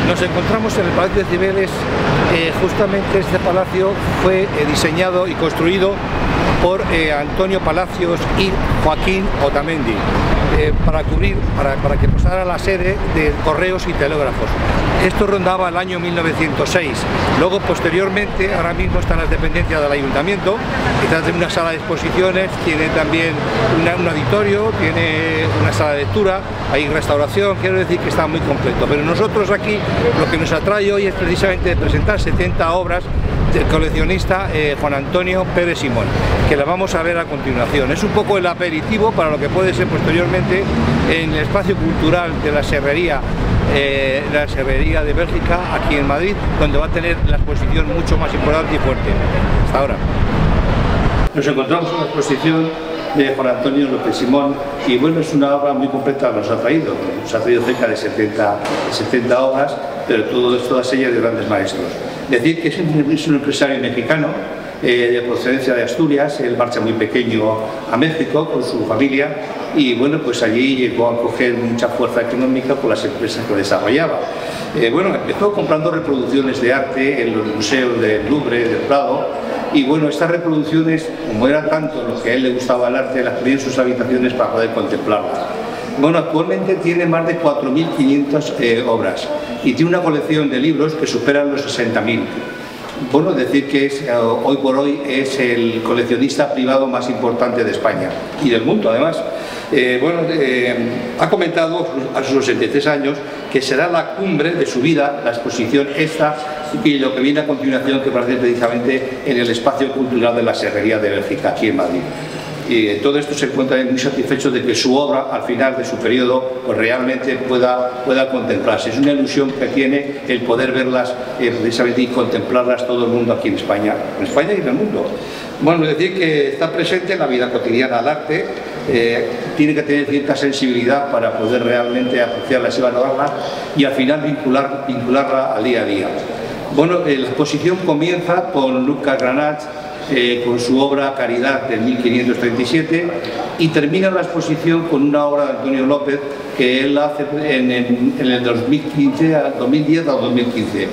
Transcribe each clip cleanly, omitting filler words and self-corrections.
Nos encontramos en el Palacio de Cibeles. Justamente este palacio fue diseñado y construido por Antonio Palacios y Joaquín Otamendi para que posara la sede de correos y telégrafos. Esto rondaba el año 1906. Luego, posteriormente, ahora mismo están las dependencias del ayuntamiento, tiene una sala de exposiciones, tiene también un auditorio, tiene una sala de lectura, hay restauración, quiero decir que está muy completo. Pero nosotros aquí lo que nos atrae hoy es precisamente presentar 70 obras del coleccionista Juan Antonio Pérez Simón, que la vamos a ver a continuación. Es un poco el aperitivo para lo que puede ser posteriormente en el espacio cultural de la Serrería de Bélgica, aquí en Madrid, donde va a tener la exposición mucho más importante y fuerte. Hasta ahora. Nos encontramos en la exposición de Juan Antonio López Simón y bueno, es una obra muy completa, nos ha traído cerca de 70 obras, pero todas ellas de grandes maestros. Decir que es un empresario mexicano de procedencia de Asturias. Él marcha muy pequeño a México con su familia y bueno, pues allí llegó a coger mucha fuerza económica por las empresas que desarrollaba. Bueno, empezó comprando reproducciones de arte en los museos del Louvre, del Prado, y bueno, estas reproducciones, como era tanto lo que a él le gustaba el arte, las ponía en sus habitaciones para poder contemplarlas. Bueno, actualmente tiene más de 4.500 obras y tiene una colección de libros que superan los 60.000. Bueno, decir que hoy por hoy es el coleccionista privado más importante de España y del mundo, además. Ha comentado a sus 63 años que será la cumbre de su vida, la exposición esta y lo que viene a continuación, que parece precisamente en el espacio cultural de la Serrería de Bélgica, aquí en Madrid. Y todo esto se encuentra muy satisfecho de que su obra, al final de su periodo, pues realmente pueda contemplarse. Es una ilusión que tiene el poder verlas precisamente y contemplarlas todo el mundo aquí en España y en el mundo. Bueno, decir que está presente en la vida cotidiana del arte, tiene que tener cierta sensibilidad para poder realmente apreciarlas y valorarlas y al final vincularla al día a día. Bueno, la exposición comienza con Lucas Granach, con su obra Caridad de 1537 y termina la exposición con una obra de Antonio López que él hace en el 2010 al 2015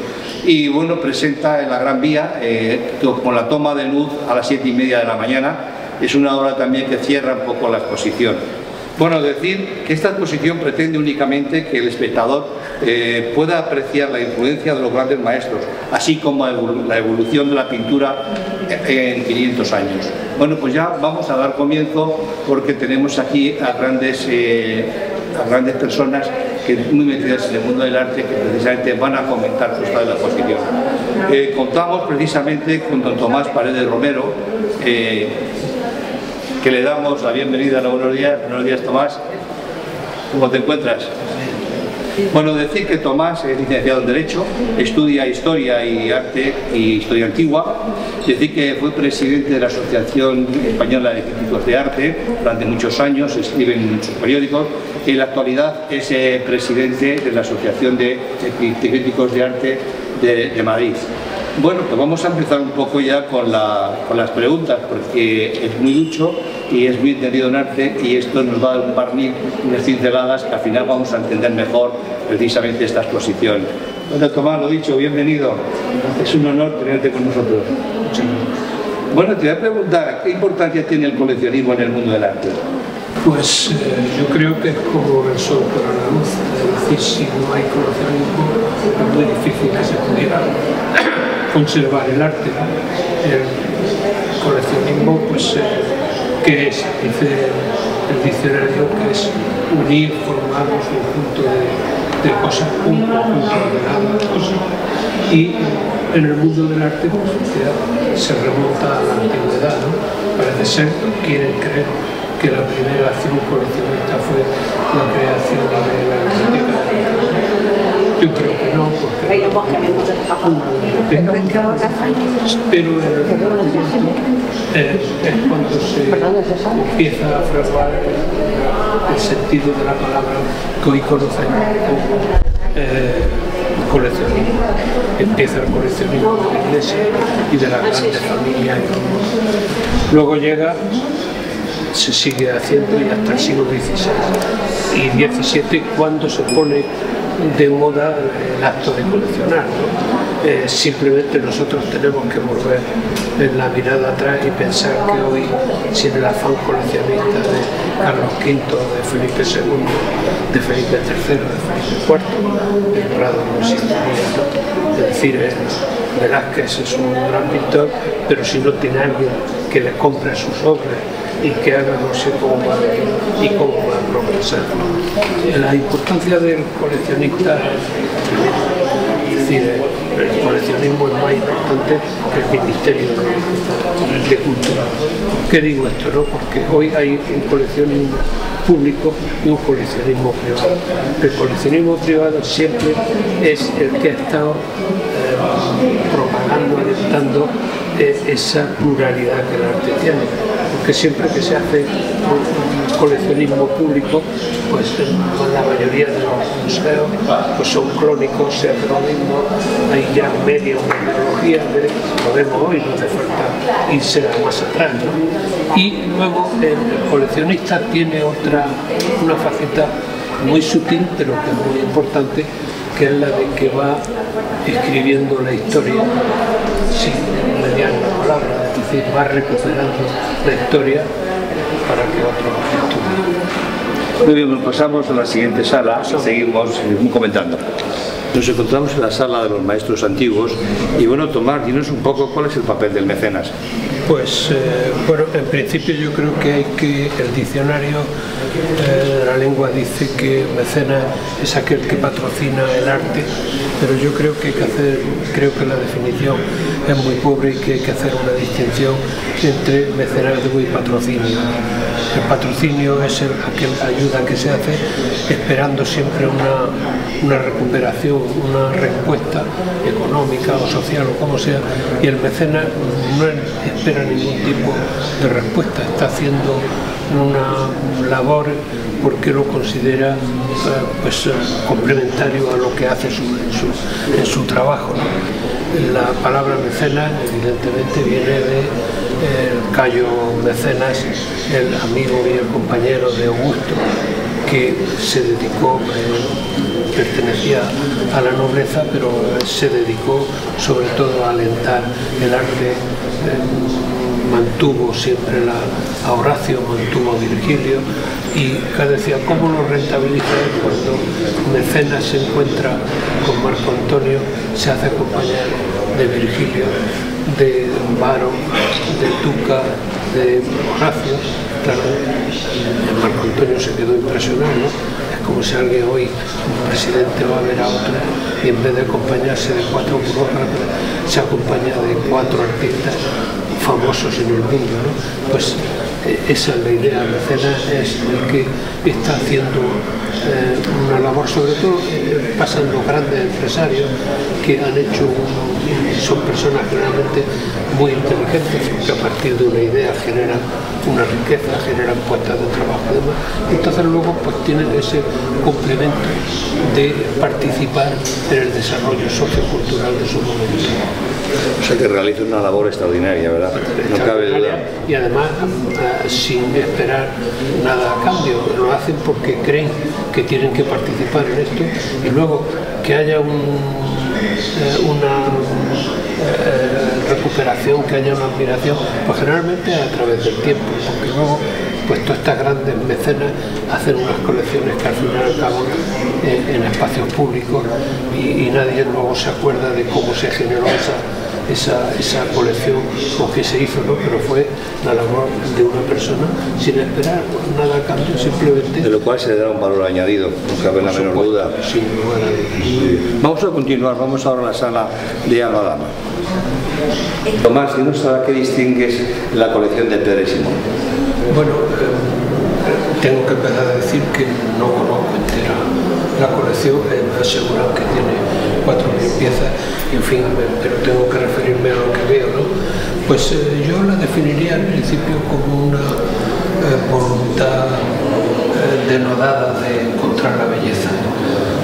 y bueno, presenta en la Gran Vía con la toma de luz a las 7:30 de la mañana. Es una obra también que cierra un poco la exposición. Bueno, decir que esta exposición pretende únicamente que el espectador pueda apreciar la influencia de los grandes maestros, así como la evolución de la pintura en 500 años. Bueno, pues ya vamos a dar comienzo porque tenemos aquí a grandes personas que muy metidas en el mundo del arte, que precisamente van a comentar su estado de la exposición. Contamos precisamente con don Tomás Paredes Romero, que le damos la bienvenida. Buenos días Tomás, ¿cómo te encuentras? Bueno, decir que Tomás es licenciado en Derecho, estudia Historia y Arte y Historia Antigua, decir que fue presidente de la Asociación Española de Críticos de Arte durante muchos años, escribe en muchos periódicos, y en la actualidad es presidente de la Asociación de Críticos de Arte de Madrid. Bueno, pues vamos a empezar un poco ya con las preguntas, porque es muy ducho y es muy entendido en arte y esto nos va a dar un barniz, unas pinceladas que al final vamos a entender mejor precisamente esta exposición. Bueno, Tomás, lo dicho, bienvenido. Es un honor tenerte con nosotros. Sí. Bueno, te voy a preguntar, ¿qué importancia tiene el coleccionismo en el mundo del arte? Pues yo creo que es como el sol para la luz, es decir, si no hay coleccionismo es muy difícil que se pudiera conservar el arte. El coleccionismo, pues, ¿qué es? Dice el diccionario que es unir, formar un conjunto de cosas, un conjunto de cosas. Y en el mundo del arte, pues, se remonta a la antigüedad, ¿no? Parece ser, quieren creer que la primera acción coleccionista fue la creación de la biblioteca. Yo creo que no, porque pero es cuando se empieza a fraguar el sentido de la palabra que hoy conocemos como coleccionismo. Empieza el coleccionismo de la iglesia y de las grandes familias. Luego llega, se sigue haciendo y hasta el siglo XVI y XVII, cuando se pone de moda el acto de coleccionar, ¿no? Simplemente nosotros tenemos que volver la mirada atrás y pensar que hoy, sin el afán coleccionista de Carlos V, de Felipe II, de Felipe III, de Felipe IV, el Prado no existiría, ¿no? Es decir, Velázquez es un gran pintor, pero si no tiene alguien que le compre sus obras y que haga no sé cómo va y cómo va a progresar. La importancia del coleccionista, es decir, el coleccionismo es más importante que el Ministerio de Cultura. ¿Por qué digo esto? ¿No? Porque hoy hay un coleccionismo público y un coleccionismo privado. El coleccionismo privado siempre es el que ha estado propagando, alentando esa pluralidad que el arte tiene, porque siempre que se hace un coleccionismo público, pues la mayoría de los museos pues son clónicos, se hace lo mismo, hay ya media metodología, lo vemos hoy, no hace falta irse más atrás, ¿no? Y luego el coleccionista tiene una faceta muy sutil, pero que es muy importante, que es la de que va escribiendo la historia sin mediar la palabra, es decir, va recuperando la historia para que otros estudien. Muy bien, pues pasamos a la siguiente sala y seguimos comentando. Nos encontramos en la sala de los maestros antiguos y bueno, Tomás, dinos un poco cuál es el papel del mecenas. Pues bueno, en principio yo creo que el diccionario de la lengua dice que mecenas es aquel que patrocina el arte, pero yo creo que creo que la definición es muy pobre y que hay que hacer una distinción entre mecenazgo y patrocinio. El patrocinio es aquella ayuda que se hace esperando siempre una recuperación, una respuesta económica o social o como sea, y el mecenas no espera ningún tipo de respuesta, está haciendo una labor porque lo considera pues complementario a lo que hace en su trabajo, ¿no? La palabra mecenas evidentemente viene de Cayo Mecenas, el amigo y el compañero de Augusto, que se dedicó, pertenecía a la nobleza, pero se dedicó sobre todo a alentar el arte, mantuvo siempre a Horacio, mantuvo a Virgilio, y decía, ¿cómo lo rentabiliza? Cuando Mecenas se encuentra con Marco Antonio, se hace compañero de Virgilio, de Varo, de Tuca, de Horacio. Claro, Marco Antonio se quedó impresionado, ¿no? Es como si alguien hoy, un presidente, va a ver a otro y en vez de acompañarse de 4 burócratas, se acompaña de 4 artistas famosos en el mundo, ¿no? Pues esa es la idea. Mecenas es el que está haciendo una labor, sobre todo pasan los grandes empresarios que han hecho, son personas generalmente muy inteligentes, que a partir de una idea generan una riqueza, generan puestas de trabajo y demás, entonces luego pues tienen ese complemento de participar en el desarrollo sociocultural de su momento. O sea que realiza una labor extraordinaria, ¿verdad? No cabe duda. Y además sin esperar nada a cambio, lo hacen porque creen que tienen que participar en esto, y luego que haya una recuperación, que haya una admiración, pues generalmente a través del tiempo, porque luego pues todas estas grandes mecenas hacen unas colecciones que al final acaban en espacios públicos y nadie luego se acuerda de cómo se generó esa colección o que se hizo, ¿no? Pero fue la labor de una persona sin esperar nada a cambio, simplemente. De lo cual se le da un valor añadido, no cabe la menor duda. Sin lugar a dudas. Vamos a continuar, vamos ahora a la sala de Alba Dama. Tomás, dinos a qué distingues la colección de Pedro y Simón. Bueno, tengo que empezar a decir que no conozco entera la colección, me aseguran que tiene 4.000 piezas, en fin, pero tengo que referirme a lo que veo, ¿no? Pues yo la definiría al principio como una voluntad denodada de encontrar la belleza.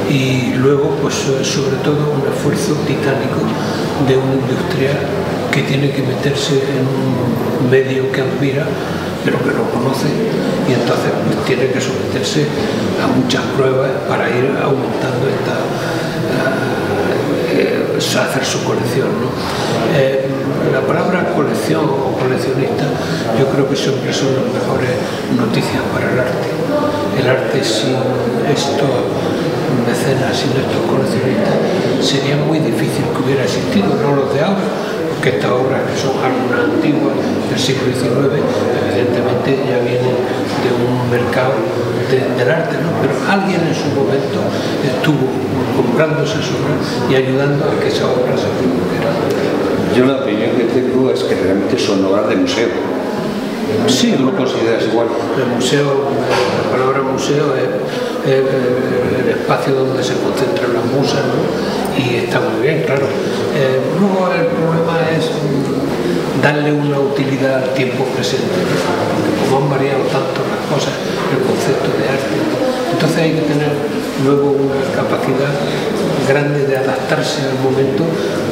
y luego pues sobre todo un esfuerzo titánico de un industrial que tiene que meterse en un medio que admira pero que no conoce, y entonces pues, tiene que someterse a muchas pruebas para ir aumentando hacer su colección, ¿no? La palabra colección o coleccionista yo creo que siempre son las mejores noticias para el arte. El arte sin estos mecenas, sin estos coleccionistas, sería muy difícil que hubiera existido, no los de ahora, porque estas obras que son algunas antiguas del siglo XIX evidentemente ya vienen de un mercado del arte, ¿no? Pero alguien en su momento estuvo comprando esas obras y ayudando a que esas obras se produjeran. Yo la opinión que tengo es que realmente son obras de museo. Sí, ¿Tú lo consideras igual? El museo, la palabra museo es el espacio donde se concentran las musas, ¿no? Y está muy bien, claro. Luego el problema es darle una utilidad al tiempo presente, ¿no? Porque como han variado tanto las cosas, el concepto de arte, ¿no? Entonces hay que tener luego una capacidad grande de adaptarse al momento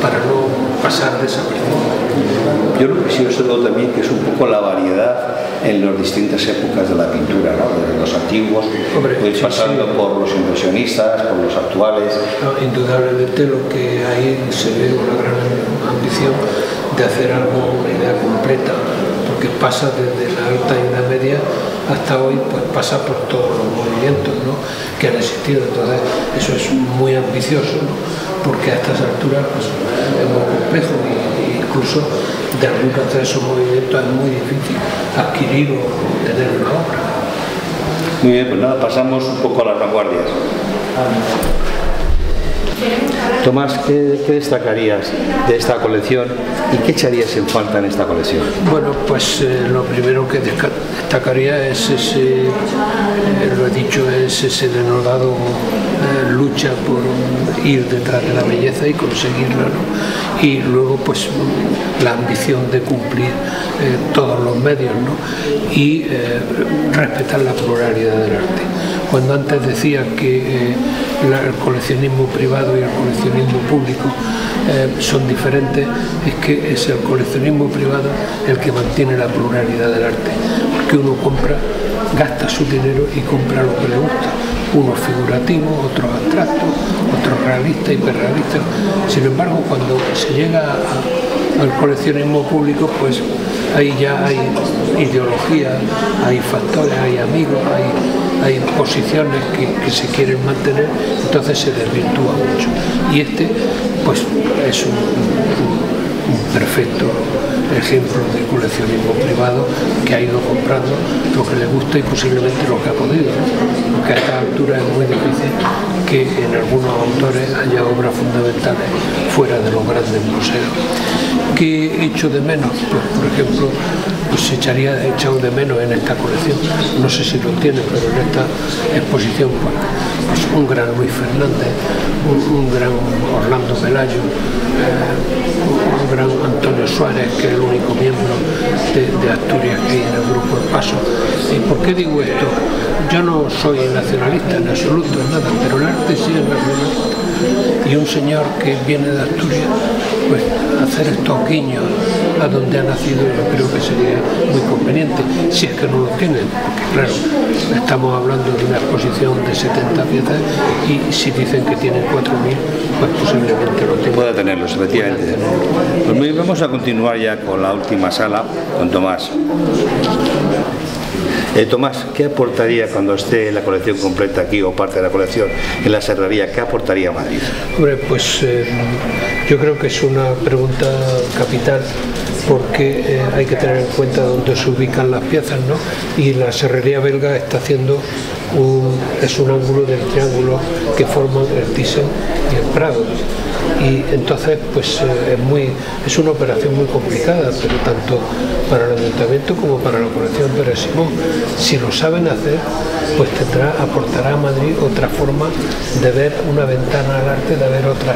para no pasar desapercibido. Yo lo que sí observo también que es un poco la variedad en las distintas épocas de la pintura, ¿no? Desde los antiguos, pues pasando por los impresionistas, por los actuales. No, indudablemente lo que hay se ve una gran ambición de hacer algo, una idea completa, porque pasa desde la alta Edad Media hasta hoy, pues pasa por todos los movimientos, ¿no? Que han existido. Entonces eso es muy ambicioso, ¿no? Porque a estas alturas pues, es muy complejo y incluso de algunos de esos movimientos es muy difícil adquirir o tener una obra. Muy bien, pues nada, pasamos un poco a las vanguardias. Tomás, ¿qué destacarías de esta colección y qué echarías en falta en esta colección? Bueno, pues lo primero que destacaría es ese, lo he dicho, es ese denodado lucha por ir detrás de la belleza y conseguirla, ¿no? Y luego pues la ambición de cumplir todos los medios, ¿no? Y respetar la pluralidad del arte. Cuando antes decía que el coleccionismo privado y el coleccionismo público son diferentes, es que es el coleccionismo privado el que mantiene la pluralidad del arte, porque uno compra, gasta su dinero y compra lo que le gusta, unos figurativos, otros abstractos, otros realistas, hiperrealistas. Sin embargo, cuando se llega al coleccionismo público, pues ahí ya hay ideología, hay factores, hay amigos, hay posiciones que se quieren mantener, entonces se desvirtúa mucho. Y este pues es un perfecto ejemplo de coleccionismo privado que ha ido comprando lo que le gusta y posiblemente lo que ha podido, ¿no? Porque a esta altura es muy difícil que en algunos autores haya obras fundamentales fuera de los grandes museos. ¿Qué echo de menos? Pues, por ejemplo, pues he echado de menos en esta colección, no sé si lo tiene, pero en esta exposición pues un gran Luis Fernández, un gran Orlando Pelayo, un gran Antonio Suárez, que es el único miembro de Asturias que hay en el grupo El Paso. ¿Y por qué digo esto? Yo no soy nacionalista en absoluto, nada, pero el arte sí es nacionalista. Y un señor que viene de Asturias, pues hacer estos guiños a donde ha nacido yo creo que sería muy conveniente, si es que no lo tienen, porque claro, estamos hablando de una exposición de 70 piezas y si dicen que tienen 4.000, pues posiblemente lo tengan. Pueda tenerlos, efectivamente. Pues muy, vamos a continuar ya con la última sala, con Tomás. Tomás, ¿qué aportaría cuando esté la colección completa aquí o parte de la colección en la Serrería? ¿Qué aportaría a Madrid? Hombre, pues yo creo que es una pregunta capital porque hay que tener en cuenta dónde se ubican las piezas, ¿no? Y la Serrería Belga está haciendo es un ángulo del triángulo que forman el Thyssen y el Prado. Y entonces pues es una operación muy complicada, pero tanto para el ayuntamiento como para la colección Pérez Simón, si lo saben hacer, pues aportará a Madrid otra forma de ver una ventana al arte, de ver otras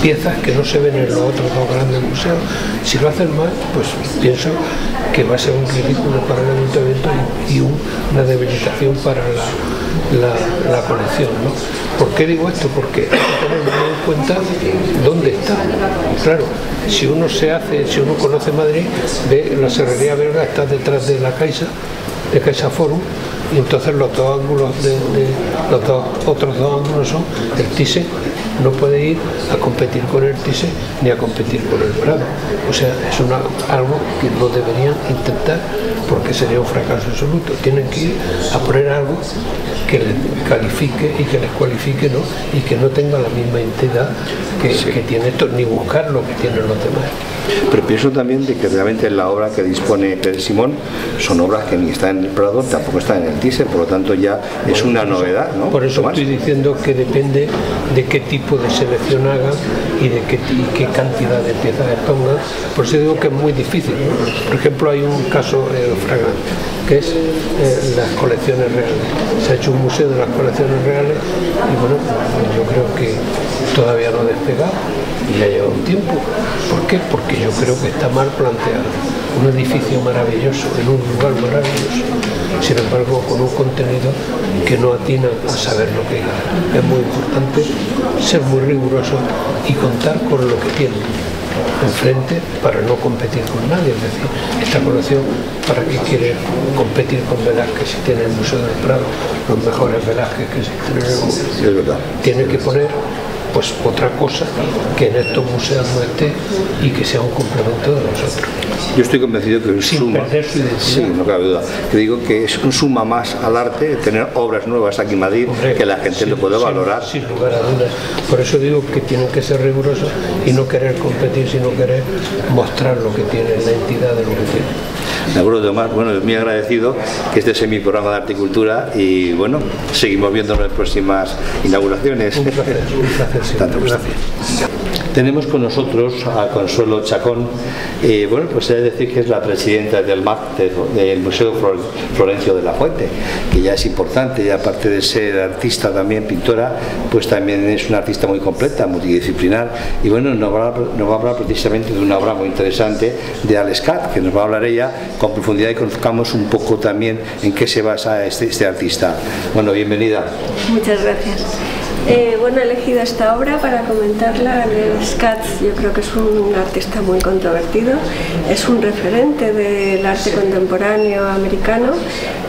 piezas que no se ven en los otros dos grandes museos. Si lo hacen mal, pues pienso que va a ser un ridículo para el ayuntamiento y una debilitación para la la colección, ¿no? ¿Por qué digo esto? Porque hay que tener muy en cuenta dónde está. Claro, si uno conoce Madrid, ve la Serrería Belga está detrás de la Caixa, de Caixa Forum, y entonces los dos ángulos otros dos ángulos son el Thyssen. No puede ir a competir con el Thyssen ni a competir con el Prado. O sea, es algo que no deberían intentar porque sería un fracaso absoluto. Tienen que ir a poner algo que les califique y que les cualifique, ¿no? Y que no tenga la misma entidad que tiene esto, ni buscar lo que tienen los demás. Pero pienso también de que realmente la obra que dispone Pere Simón son obras que ni están en el Prado, tampoco están en el Thyssen, por lo tanto ya es una novedad, ¿no? Por eso estoy diciendo que depende de qué tipo de selección hagan y de qué cantidad de piezas pongan. Por eso digo que es muy difícil, ¿no? Por ejemplo, hay un caso flagrante, que es las colecciones reales. Se ha hecho un museo de las colecciones reales y bueno, yo creo que todavía no ha despegado y ya lleva un tiempo. ¿Por qué? Porque yo creo que está mal planteado. Un edificio maravilloso, en un lugar maravilloso, sin embargo con un contenido que no atina a saber lo que es. Es muy importante ser muy riguroso y contar con lo que tienen enfrente para no competir con nadie. Es decir, esta colección, ¿para qué quiere competir con Velázquez si tiene el Museo del Prado los mejores Velázquez que existen en el mundo? Es verdad. Tiene que poner pues otra cosa que en estos museos no esté y que sea un complemento de nosotros. Yo estoy convencido que sin perder su identidad. Sí, no cabe duda. Te digo que es un suma más al arte tener obras nuevas aquí en Madrid. Hombre, que la gente lo puede valorar. Sin lugar a dudas. Por eso digo que tienen que ser rigurosos y no querer competir, sino querer mostrar lo que tiene, la entidad de lo que tiene. De acuerdo, Tomás. Bueno, muy agradecido que este sea mi programa de arte y cultura y bueno, seguimos viéndonos en próximas inauguraciones. Un placer, Tanto gracias. Tenemos con nosotros a Consuelo Chacón, bueno, pues he de decir que es la presidenta del MAC, del Museo Florencio de la Fuente, que ya es importante, y aparte de ser artista también, pintora, pues también es una artista muy completa, multidisciplinar, y bueno, nos va a hablar precisamente de una obra muy interesante de Lescat, que nos va a hablar ella con profundidad y conozcamos un poco también en qué se basa este artista. Bueno, bienvenida. Muchas gracias. Bueno, he elegido esta obra para comentarla. Lescat, yo creo que es un artista muy controvertido, es un referente del arte contemporáneo americano.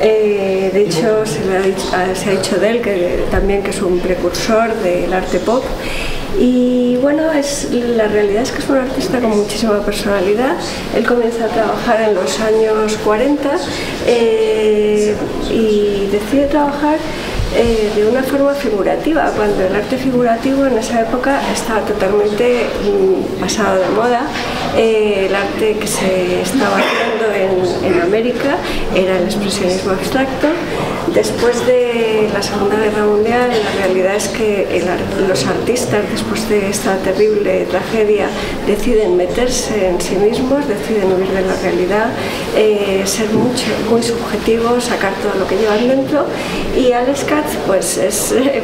De hecho, se ha dicho de él que también que es un precursor del arte pop. Y bueno, la realidad es que es un artista con muchísima personalidad. Él comienza a trabajar en los años 40 y decide trabajar de una forma figurativa, cuando el arte figurativo en esa época estaba totalmente pasado de moda. El arte que se estaba haciendo en América era el expresionismo abstracto. Después de la Segunda Guerra Mundial, la realidad es que los artistas, después de esta terrible tragedia, deciden meterse en sí mismos, deciden huir de la realidad, ser muy subjetivos, sacar todo lo que llevan dentro, y Lescat pues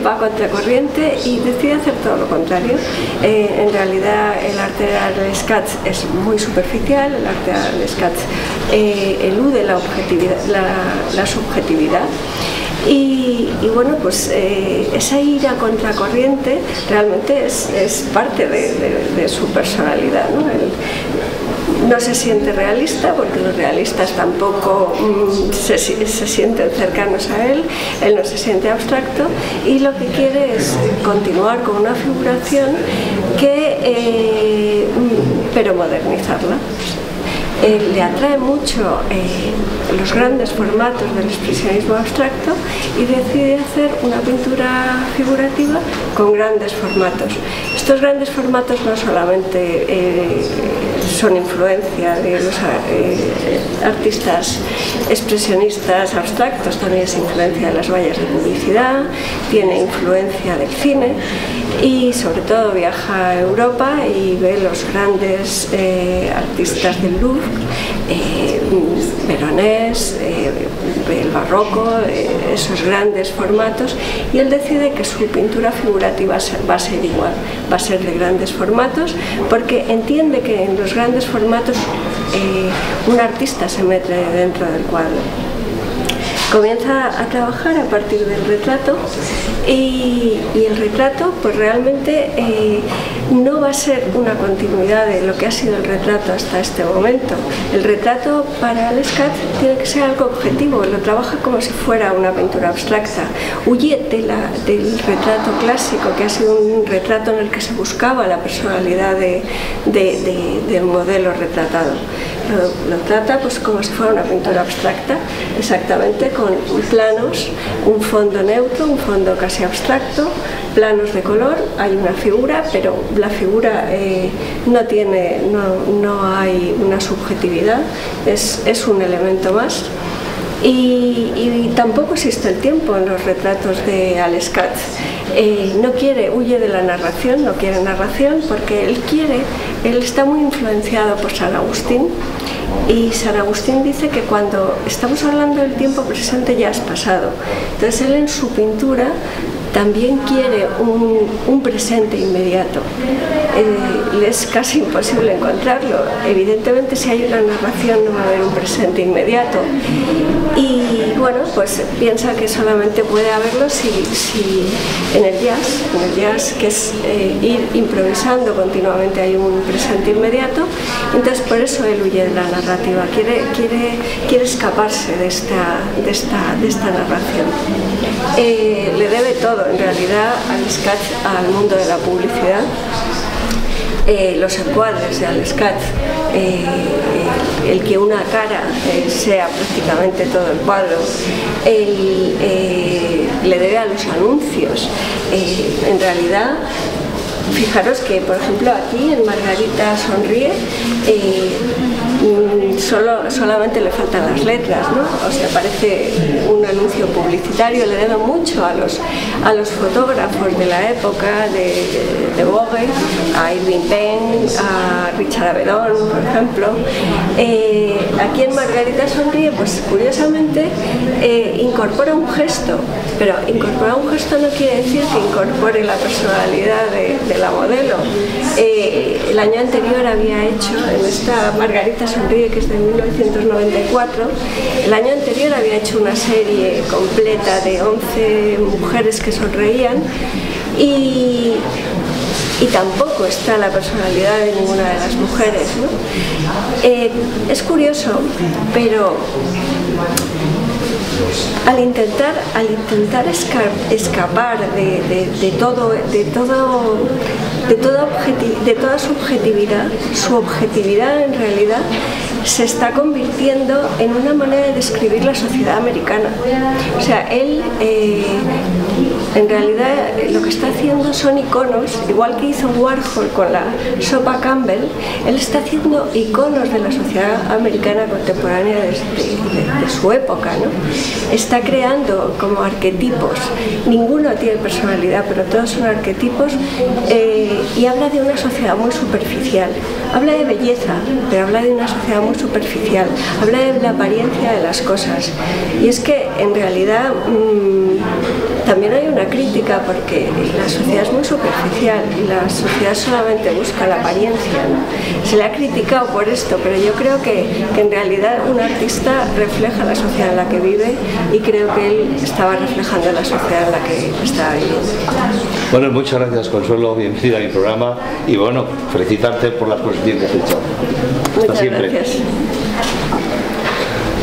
va contracorriente y decide hacer todo lo contrario. En realidad el arte de Lescat es muy superficial, el arte de Lescat elude la subjetividad. Y bueno, pues esa ira contracorriente realmente es parte de su personalidad, ¿no? No se siente realista porque los realistas tampoco se sienten cercanos a él no se siente abstracto y lo que quiere es continuar con una figuración pero modernizarla. Le atrae mucho los grandes formatos del expresionismo abstracto y decide hacer una pintura figurativa con grandes formatos. Estos grandes formatos no solamente son influencia de los artistas expresionistas abstractos, también es influencia de las vallas de publicidad, tiene influencia del cine y sobre todo viaja a Europa y ve los grandes artistas del Louvre, Veronés, el barroco, esos grandes formatos, y él decide que su pintura figurativa va a ser igual, va a ser de grandes formatos, porque entiende que en los grandes formatos un artista se mete dentro del cuadro. Comienza a trabajar a partir del retrato y el retrato pues realmente no va a ser una continuidad de lo que ha sido el retrato hasta este momento. El retrato para Lescat tiene que ser algo objetivo, lo trabaja como si fuera una pintura abstracta. Huye del retrato clásico, que ha sido un retrato en el que se buscaba la personalidad del modelo retratado. Lo trata pues como si fuera una pintura abstracta, exactamente, con planos, un fondo neutro, un fondo casi abstracto, planos de color, hay una figura, pero la figura no hay una subjetividad, es un elemento más. Y tampoco existe el tiempo en los retratos de Lescat. Huye de la narración, no quiere narración porque él está muy influenciado por San Agustín, y San Agustín dice que cuando estamos hablando del tiempo presente ya es pasado. Entonces él en su pintura también quiere un presente inmediato. Le es casi imposible encontrarlo. Evidentemente, si hay una narración no va a haber un presente inmediato. Y bueno, pues piensa que solamente puede haberlo si en el jazz, que es ir improvisando continuamente, hay un presente inmediato. Entonces por eso él huye de la narrativa, quiere escaparse de esta narración. Le debe todo en realidad a Lescat al mundo de la publicidad. Los encuadres de Lescat, el que una cara sea prácticamente todo el cuadro, le debe a los anuncios. En realidad, fijaros que, por ejemplo, aquí en Margarita Sonríe solamente le faltan las letras, ¿no? O sea, parece un anuncio publicitario. Le debe mucho a los fotógrafos de la época de Vogue, a Irving Penn, a Richard Avedon, por ejemplo. Aquí en Margarita Sonríe, pues curiosamente incorpora un gesto, pero incorporar un gesto no quiere decir que incorpore la personalidad de la modelo. El año anterior había hecho, en esta Margarita Sonríe, que es de 1994, el año anterior había hecho una serie completa de 11 mujeres que sonreían y tampoco está la personalidad de ninguna de las mujeres, ¿no? Es curioso, pero al intentar escapar de toda subjetividad, su objetividad en realidad se está convirtiendo en una manera de describir la sociedad americana. O sea, él en realidad lo que está haciendo son iconos, igual que hizo Warhol con la sopa Campbell. Él está haciendo iconos de la sociedad americana contemporánea de su época, ¿no? Está creando como arquetipos. Ninguno tiene personalidad, pero todos son arquetipos, y habla de una sociedad muy superficial. Habla de belleza, pero habla de una sociedad muy superficial. Habla de la apariencia de las cosas. Y es que en realidad también hay una crítica, porque la sociedad es muy superficial y la sociedad solamente busca la apariencia, ¿no? Se le ha criticado por esto, pero yo creo que en realidad un artista refleja la sociedad en la que vive, y creo que él estaba reflejando la sociedad en la que estaba viviendo. Bueno, muchas gracias, Consuelo, bienvenida a mi programa, y bueno, felicitarte por la exposición que has hecho. Muchas gracias.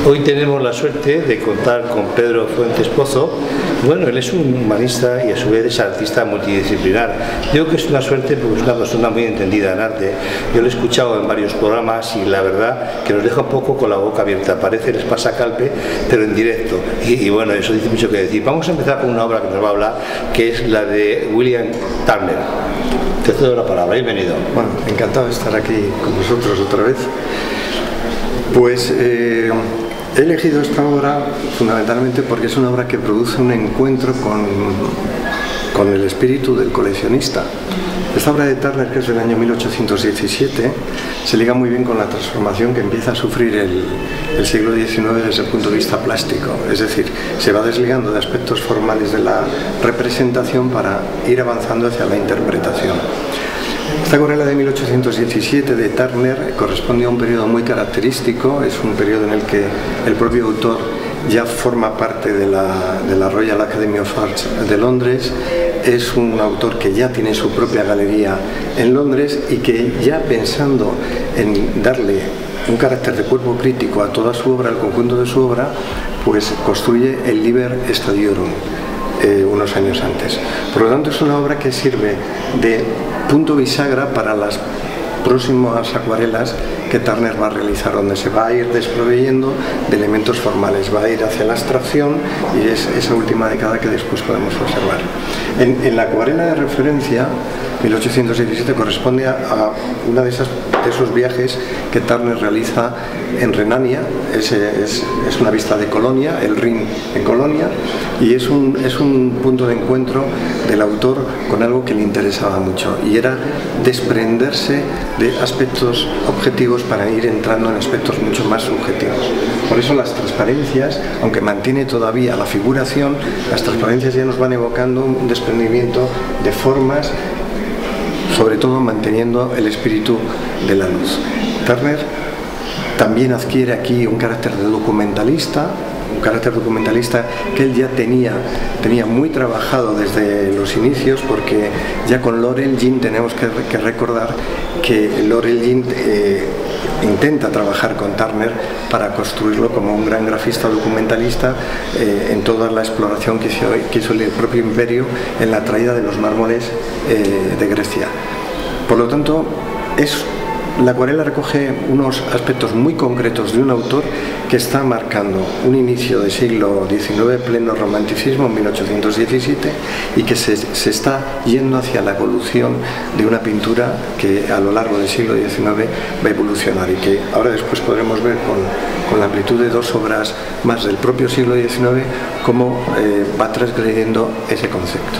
Hoy tenemos la suerte de contar con Pedro Fuentes Pozo. Bueno, él es un humanista y a su vez es artista multidisciplinar. Digo que es una suerte porque es una persona muy entendida en arte. Yo lo he escuchado en varios programas y la verdad que nos deja un poco con la boca abierta. Parece el Espasacalpe, pero en directo. Y bueno, eso dice mucho que decir. Vamos a empezar con una obra que nos va a hablar, que es la de William Turner. Te cedo la palabra, bienvenido. Bueno, encantado de estar aquí con vosotros otra vez. Pues he elegido esta obra fundamentalmente porque es una obra que produce un encuentro con el espíritu del coleccionista. Esta obra de Turner, que es del año 1817, se liga muy bien con la transformación que empieza a sufrir el siglo XIX desde el punto de vista plástico. Es decir, se va desligando de aspectos formales de la representación para ir avanzando hacia la interpretación. Esta acuarela de 1817 de Turner corresponde a un periodo muy característico. Es un periodo en el que el propio autor ya forma parte de la Royal Academy of Arts de Londres, es un autor que ya tiene su propia galería en Londres y que ya pensando en darle un carácter de cuerpo crítico a toda su obra, al conjunto de su obra, pues construye el Liber Stadiorum unos años antes. Por lo tanto, es una obra que sirve de punto bisagra para las próximas acuarelas que Turner va a realizar, donde se va a ir desproveyendo de elementos formales, va a ir hacia la abstracción, y es esa última década que después podemos observar. En la acuarela de referencia, 1817, corresponde a una de esos viajes que Turner realiza en Renania. Es una vista de Colonia, el Rin en Colonia, y es un punto de encuentro del autor con algo que le interesaba mucho, y era desprenderse de aspectos objetivos para ir entrando en aspectos mucho más subjetivos. Por eso las transparencias, aunque mantiene todavía la figuración, las transparencias ya nos van evocando un desprendimiento de formas, sobre todo manteniendo el espíritu de la luz. Turner también adquiere aquí un carácter de documentalista, que él ya tenía muy trabajado desde los inicios, porque ya con Laurel Jean tenemos que recordar que Laurel Jean intenta trabajar con Turner para construirlo como un gran grafista documentalista en toda la exploración que hizo el propio imperio en la traída de los mármoles de Grecia. Por lo tanto, la acuarela recoge unos aspectos muy concretos de un autor que está marcando un inicio del siglo XIX, pleno romanticismo, en 1817, y que se está yendo hacia la evolución de una pintura que a lo largo del siglo XIX va a evolucionar, y que ahora después podremos ver con la amplitud de dos obras más del propio siglo XIX cómo va transgrediendo ese concepto.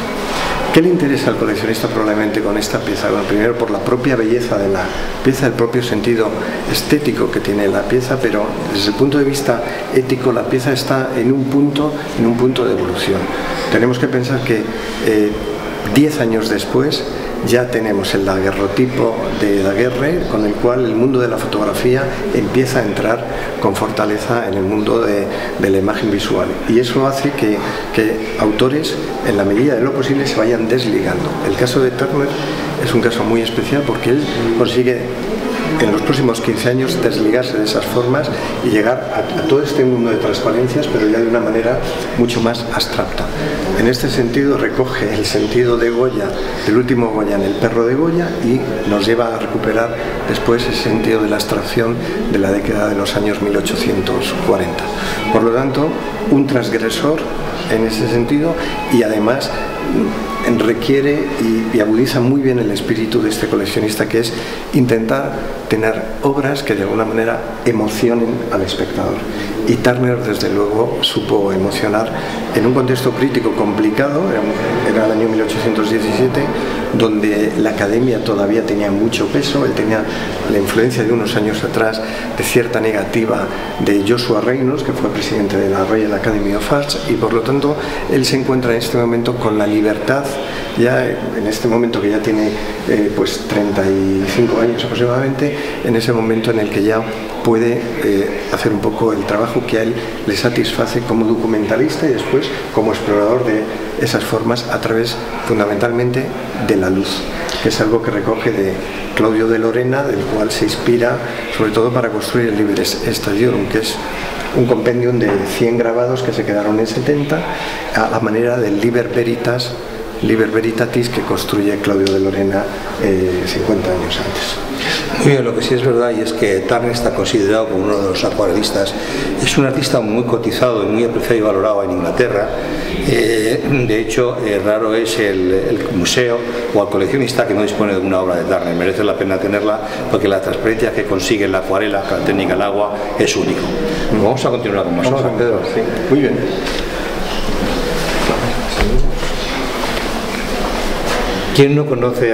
¿Qué le interesa al coleccionista probablemente con esta pieza? Bueno, primero por la propia belleza de la pieza, el propio sentido estético que tiene la pieza, pero desde el punto de vista ético la pieza está en un punto de evolución. Tenemos que pensar que 10 años después ya tenemos el daguerrotipo de Daguerre, con el cual el mundo de la fotografía empieza a entrar con fortaleza en el mundo de la imagen visual, y eso hace que autores, en la medida de lo posible, se vayan desligando. El caso de Turner es un caso muy especial porque él consigue en los próximos 15 años desligarse de esas formas y llegar a todo este mundo de transparencias, pero ya de una manera mucho más abstracta. En este sentido recoge el sentido de Goya, del último Goya, en El perro de Goya, y nos lleva a recuperar después ese sentido de la abstracción de la década de los años 1840. Por lo tanto, un transgresor en ese sentido, y además requiere y agudiza muy bien el espíritu de este coleccionista, que es intentar tener obras que de alguna manera emocionen al espectador. Y Turner desde luego supo emocionar en un contexto crítico complicado. Era el año 1817, donde la academia todavía tenía mucho peso. Él tenía la influencia de unos años atrás de cierta negativa de Joshua Reynolds, que fue presidente de la Royal Academy of Arts, y por lo tanto él se encuentra en este momento con la libertad, ya en este momento que ya tiene pues 35 años aproximadamente, en ese momento en el que ya puede hacer un poco el trabajo que a él le satisface como documentalista y después como explorador de esas formas a través fundamentalmente de la luz, que es algo que recoge de Claudio de Lorena, del cual se inspira sobre todo para construir el Liber Stadiorum, que es un compendium de 100 grabados que se quedaron en 70 a la manera del Liber Veritatis que construye Claudio de Lorena 50 años antes. Muy bien, lo que sí es verdad, y es que Turner está considerado como uno de los acuarelistas. Es un artista muy cotizado y muy apreciado y valorado en Inglaterra. De hecho, raro es el museo o el coleccionista que no dispone de una obra de Turner. Merece la pena tenerla porque la transparencia que consigue en la acuarela, con la técnica del agua, es único. Vamos a continuar con más cosas. Sí. Muy bien. ¿Quién no conoce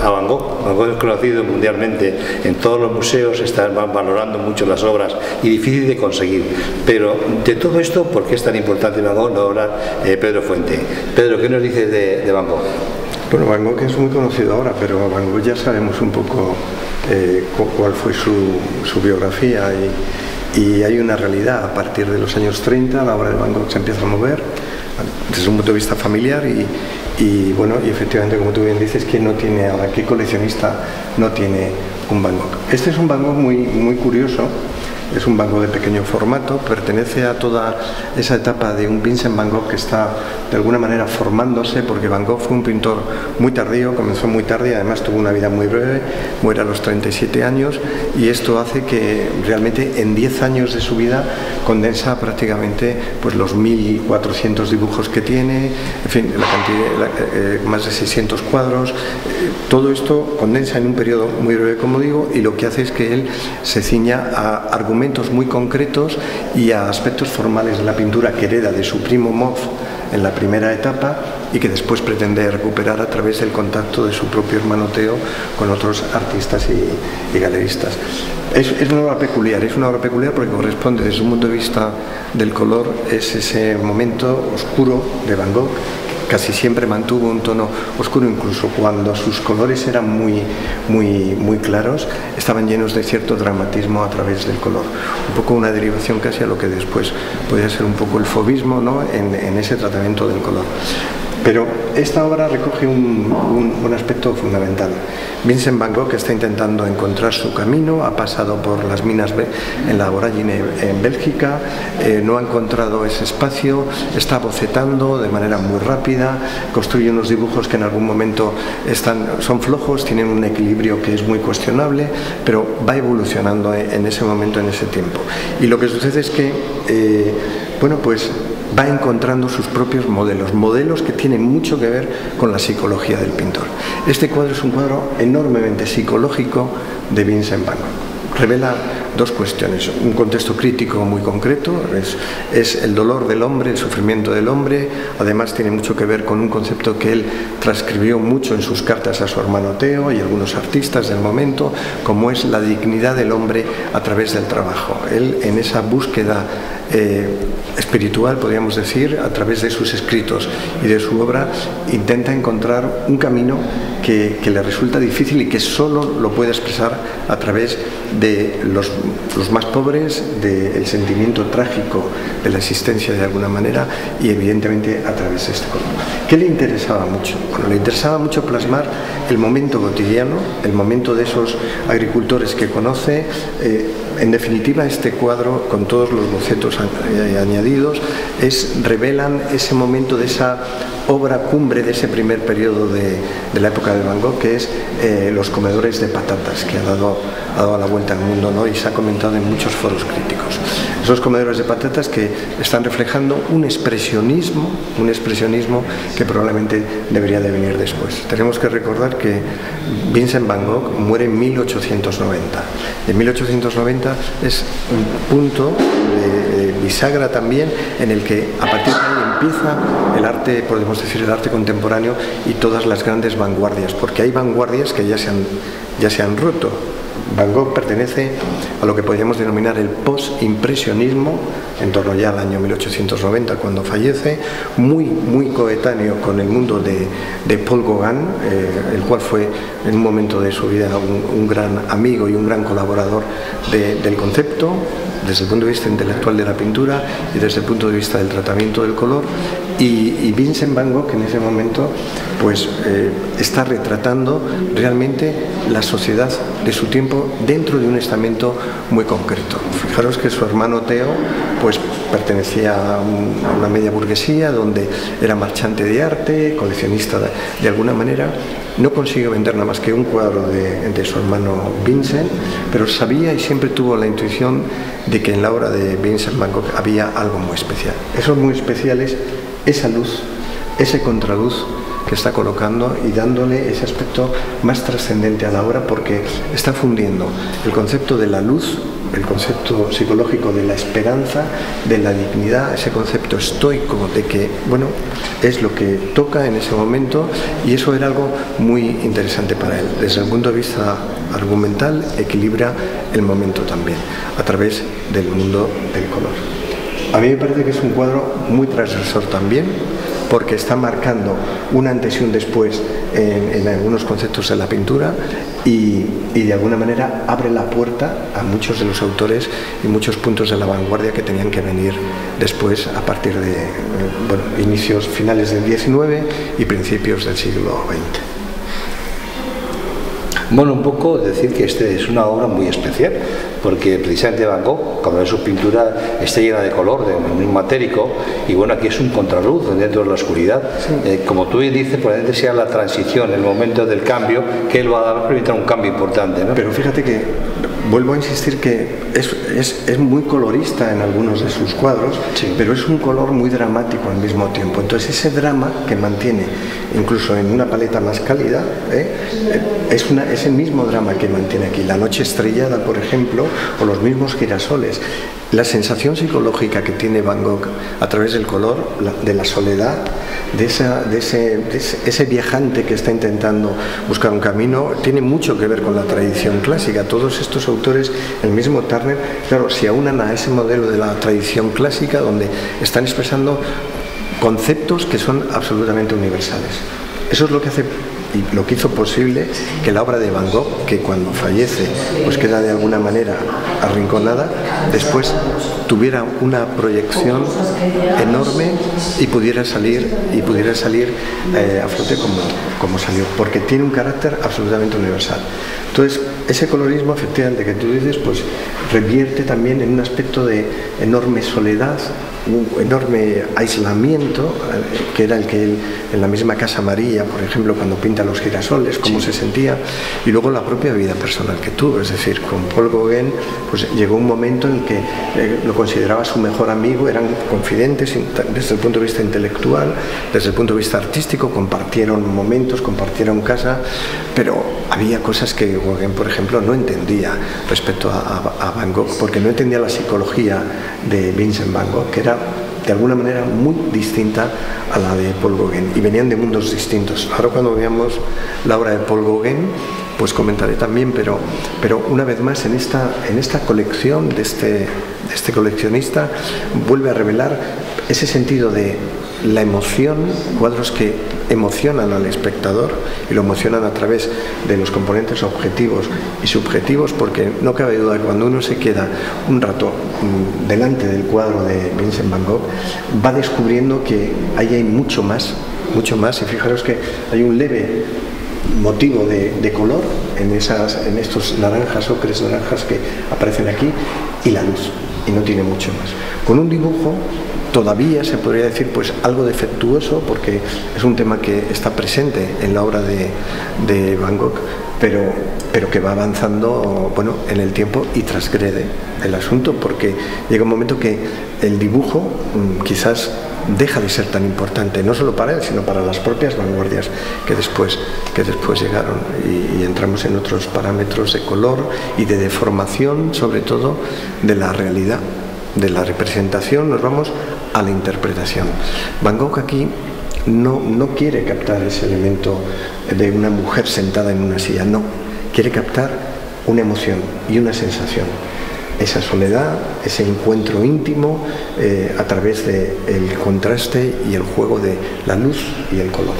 a Van Gogh? Van Gogh es conocido mundialmente, en todos los museos están valorando mucho las obras y difícil de conseguir. Pero de todo esto, ¿por qué es tan importante Van Gogh? Lo va a hablar Pedro Fuente. Pedro, ¿qué nos dices de Van Gogh? Bueno, Van Gogh es muy conocido ahora, pero Van Gogh ya sabemos un poco cuál fue su biografía y hay una realidad. A partir de los años 30 la obra de Van Gogh se empieza a mover desde un punto de vista familiar y bueno, y efectivamente, como tú bien dices, ¿quién no tiene ahora, qué coleccionista no tiene un Van Gogh? Este es un Van Gogh muy curioso. Es un Van Gogh de pequeño formato, pertenece a toda esa etapa de un Vincent Van Gogh que está de alguna manera formándose, porque Van Gogh fue un pintor muy tardío, comenzó muy tarde y además tuvo una vida muy breve, muere a los 37 años, y esto hace que realmente en 10 años de su vida condensa prácticamente pues los 1400 dibujos que tiene, en fin, la cantidad, más de 600 cuadros, todo esto condensa en un periodo muy breve, como digo, y lo que hace es que él se ciña a argumentos muy concretos y a aspectos formales de la pintura que hereda de su primo Mauve en la primera etapa y que después pretende recuperar a través del contacto de su propio hermano Theo con otros artistas y galeristas. Es una obra peculiar porque corresponde desde un punto de vista del color, es ese momento oscuro de Van Gogh. Casi siempre mantuvo un tono oscuro, incluso cuando sus colores eran muy claros, estaban llenos de cierto dramatismo a través del color. Un poco una derivación casi a lo que después podría ser un poco el fauvismo, ¿no?, en ese tratamiento del color. Pero esta obra recoge un aspecto fundamental. Vincent Van Gogh está intentando encontrar su camino, ha pasado por las minas en la Voragine en Bélgica, no ha encontrado ese espacio, está bocetando de manera muy rápida, construye unos dibujos que en algún momento son flojos, tienen un equilibrio que es muy cuestionable, pero va evolucionando en ese momento, en ese tiempo. Y lo que sucede es que, bueno, pues va encontrando sus propios modelos que tienen mucho que ver con la psicología del pintor. Este cuadro es un cuadro enormemente psicológico de Vincent Van Gogh. Revela dos cuestiones: un contexto crítico muy concreto, es el dolor del hombre, el sufrimiento del hombre. Además tiene mucho que ver con un concepto que él transcribió mucho en sus cartas a su hermano Theo y algunos artistas del momento, como es la dignidad del hombre a través del trabajo. Él, en esa búsqueda espiritual, podríamos decir, a través de sus escritos y de su obra, intenta encontrar un camino que le resulta difícil y que solo lo puede expresar a través de los más pobres, del sentimiento trágico de la existencia de alguna manera, y evidentemente a través de este color. ¿Qué le interesaba mucho? Bueno, le interesaba mucho plasmar el momento cotidiano, el momento de esos agricultores que conoce. En definitiva, este cuadro, con todos los bocetos añadidos, revelan ese momento de esa obra cumbre de ese primer periodo de la época de Van Gogh, que es los comedores de patatas, que ha dado la vuelta al mundo, ¿no?, y se ha comentado en muchos foros críticos. Esos comedores de patatas que están reflejando un expresionismo que probablemente debería de venir después. Tenemos que recordar que Vincent Van Gogh muere en 1890. En 1890 es un punto de bisagra también, en el que a partir de ahí empieza el arte, podemos decir, el arte contemporáneo y todas las grandes vanguardias, porque hay vanguardias que ya se han roto. Van Gogh pertenece a lo que podríamos denominar el post-impresionismo, en torno ya al año 1890, cuando fallece, muy coetáneo con el mundo de Paul Gauguin, el cual fue en un momento de su vida un gran amigo y un gran colaborador del concepto, desde el punto de vista intelectual de la pintura y desde el punto de vista del tratamiento del color. Y Vincent Van Gogh, en ese momento, pues está retratando realmente la sociedad de su tiempo dentro de un estamento muy concreto. Fijaros que su hermano Theo pues pertenecía a una media burguesía, donde era marchante de arte, coleccionista de alguna manera. No consiguió vender nada más que un cuadro de su hermano Vincent, pero sabía y siempre tuvo la intuición de que en la obra de Vincent Van Gogh había algo muy especial. Eso muy especial es esa luz, ese contraluz que está colocando y dándole ese aspecto más trascendente a la obra, porque está fundiendo el concepto de la luz, el concepto psicológico de la esperanza, de la dignidad, ese concepto estoico de que, bueno, es lo que toca en ese momento, y eso era algo muy interesante para él. Desde el punto de vista argumental, equilibra el momento también, a través del mundo del color. A mí me parece que es un cuadro muy transgresor también, porque está marcando un antes y un después en algunos conceptos de la pintura y de alguna manera abre la puerta a muchos de los autores y muchos puntos de la vanguardia que tenían que venir después a partir de inicios finales del XIX y principios del siglo XX. Bueno, un poco decir que este es una obra muy especial, porque precisamente Van Gogh, cuando ve su pintura, está llena de color, de un matérico, y bueno, aquí es un contraluz dentro de la oscuridad. Sí. Como tú dices, probablemente sea la transición, el momento del cambio, que él va a permitir un cambio importante, ¿no? Pero fíjate que vuelvo a insistir que es muy colorista en algunos de sus cuadros, sí, pero es un color muy dramático al mismo tiempo. Entonces ese drama que mantiene, incluso en una paleta más cálida, es el mismo drama que mantiene aquí. La noche estrellada, por ejemplo, o los mismos girasoles. La sensación psicológica que tiene Van Gogh a través del color, de la soledad, de ese viajante que está intentando buscar un camino, tiene mucho que ver con la tradición clásica. Todos estos autores, el mismo Turner, claro, se aunan a ese modelo de la tradición clásica donde están expresando conceptos que son absolutamente universales. Eso es lo que hace y lo que hizo posible que la obra de Van Gogh, que cuando fallece pues queda de alguna manera arrinconada, después tuviera una proyección enorme y pudiera salir a flote como salió, porque tiene un carácter absolutamente universal. Entonces ese colorismo, efectivamente, que tú dices, pues revierte también en un aspecto de enorme soledad, un enorme aislamiento, que era el que él, en la misma Casa María, por ejemplo, cuando pinta los girasoles, cómo se sentía, y luego la propia vida personal que tuvo. Es decir, con Paul Gauguin pues llegó un momento en el que lo consideraba su mejor amigo, eran confidentes desde el punto de vista intelectual, desde el punto de vista artístico, compartieron momentos, compartieron casa, pero había cosas que Gauguin, por ejemplo, no entendía respecto a Van Gogh, porque no entendía la psicología de Vincent Van Gogh, que era de alguna manera muy distinta a la de Paul Gauguin, y venían de mundos distintos. Ahora cuando veamos la obra de Paul Gauguin pues comentaré también, pero una vez más en esta colección de este coleccionista vuelve a revelar ese sentido de la emoción, cuadros que emocionan al espectador y lo emocionan a través de los componentes objetivos y subjetivos, porque no cabe duda que cuando uno se queda un rato delante del cuadro de Vincent Van Gogh va descubriendo que ahí hay mucho más, y fijaros que hay un leve motivo de color en estos naranjas, ocres naranjas que aparecen aquí, y la luz, y no tiene mucho más. Con un dibujo todavía se podría decir pues algo defectuoso, porque es un tema que está presente en la obra de Van Gogh, pero que va avanzando, bueno, en el tiempo y transgrede el asunto, porque llega un momento que el dibujo quizás deja de ser tan importante, no solo para él, sino para las propias vanguardias que después llegaron, y entramos en otros parámetros de color y de deformación, sobre todo de la realidad, de la representación. Nos vamos a la interpretación. Van Gogh aquí no quiere captar ese elemento de una mujer sentada en una silla, no, quiere captar una emoción y una sensación, esa soledad, ese encuentro íntimo a través del contraste y el juego de la luz y el color.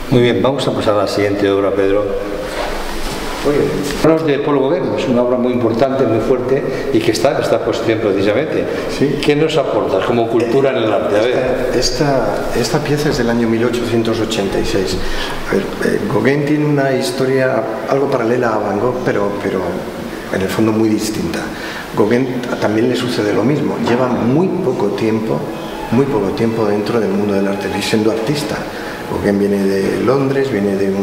Muy bien, vamos a pasar a la siguiente obra, Pedro. Hablamos de Paul Gauguin, es una obra muy importante, muy fuerte, y que está en esta exposición precisamente. ¿Sí? ¿Qué nos aportas como cultura en el arte? A ver. Esta pieza es del año 1886. A ver, Gauguin tiene una historia algo paralela a Van Gogh, pero en el fondo muy distinta. Gauguin también le sucede lo mismo, lleva muy poco tiempo dentro del mundo del arte, siendo artista. Gauguin viene de Londres, viene de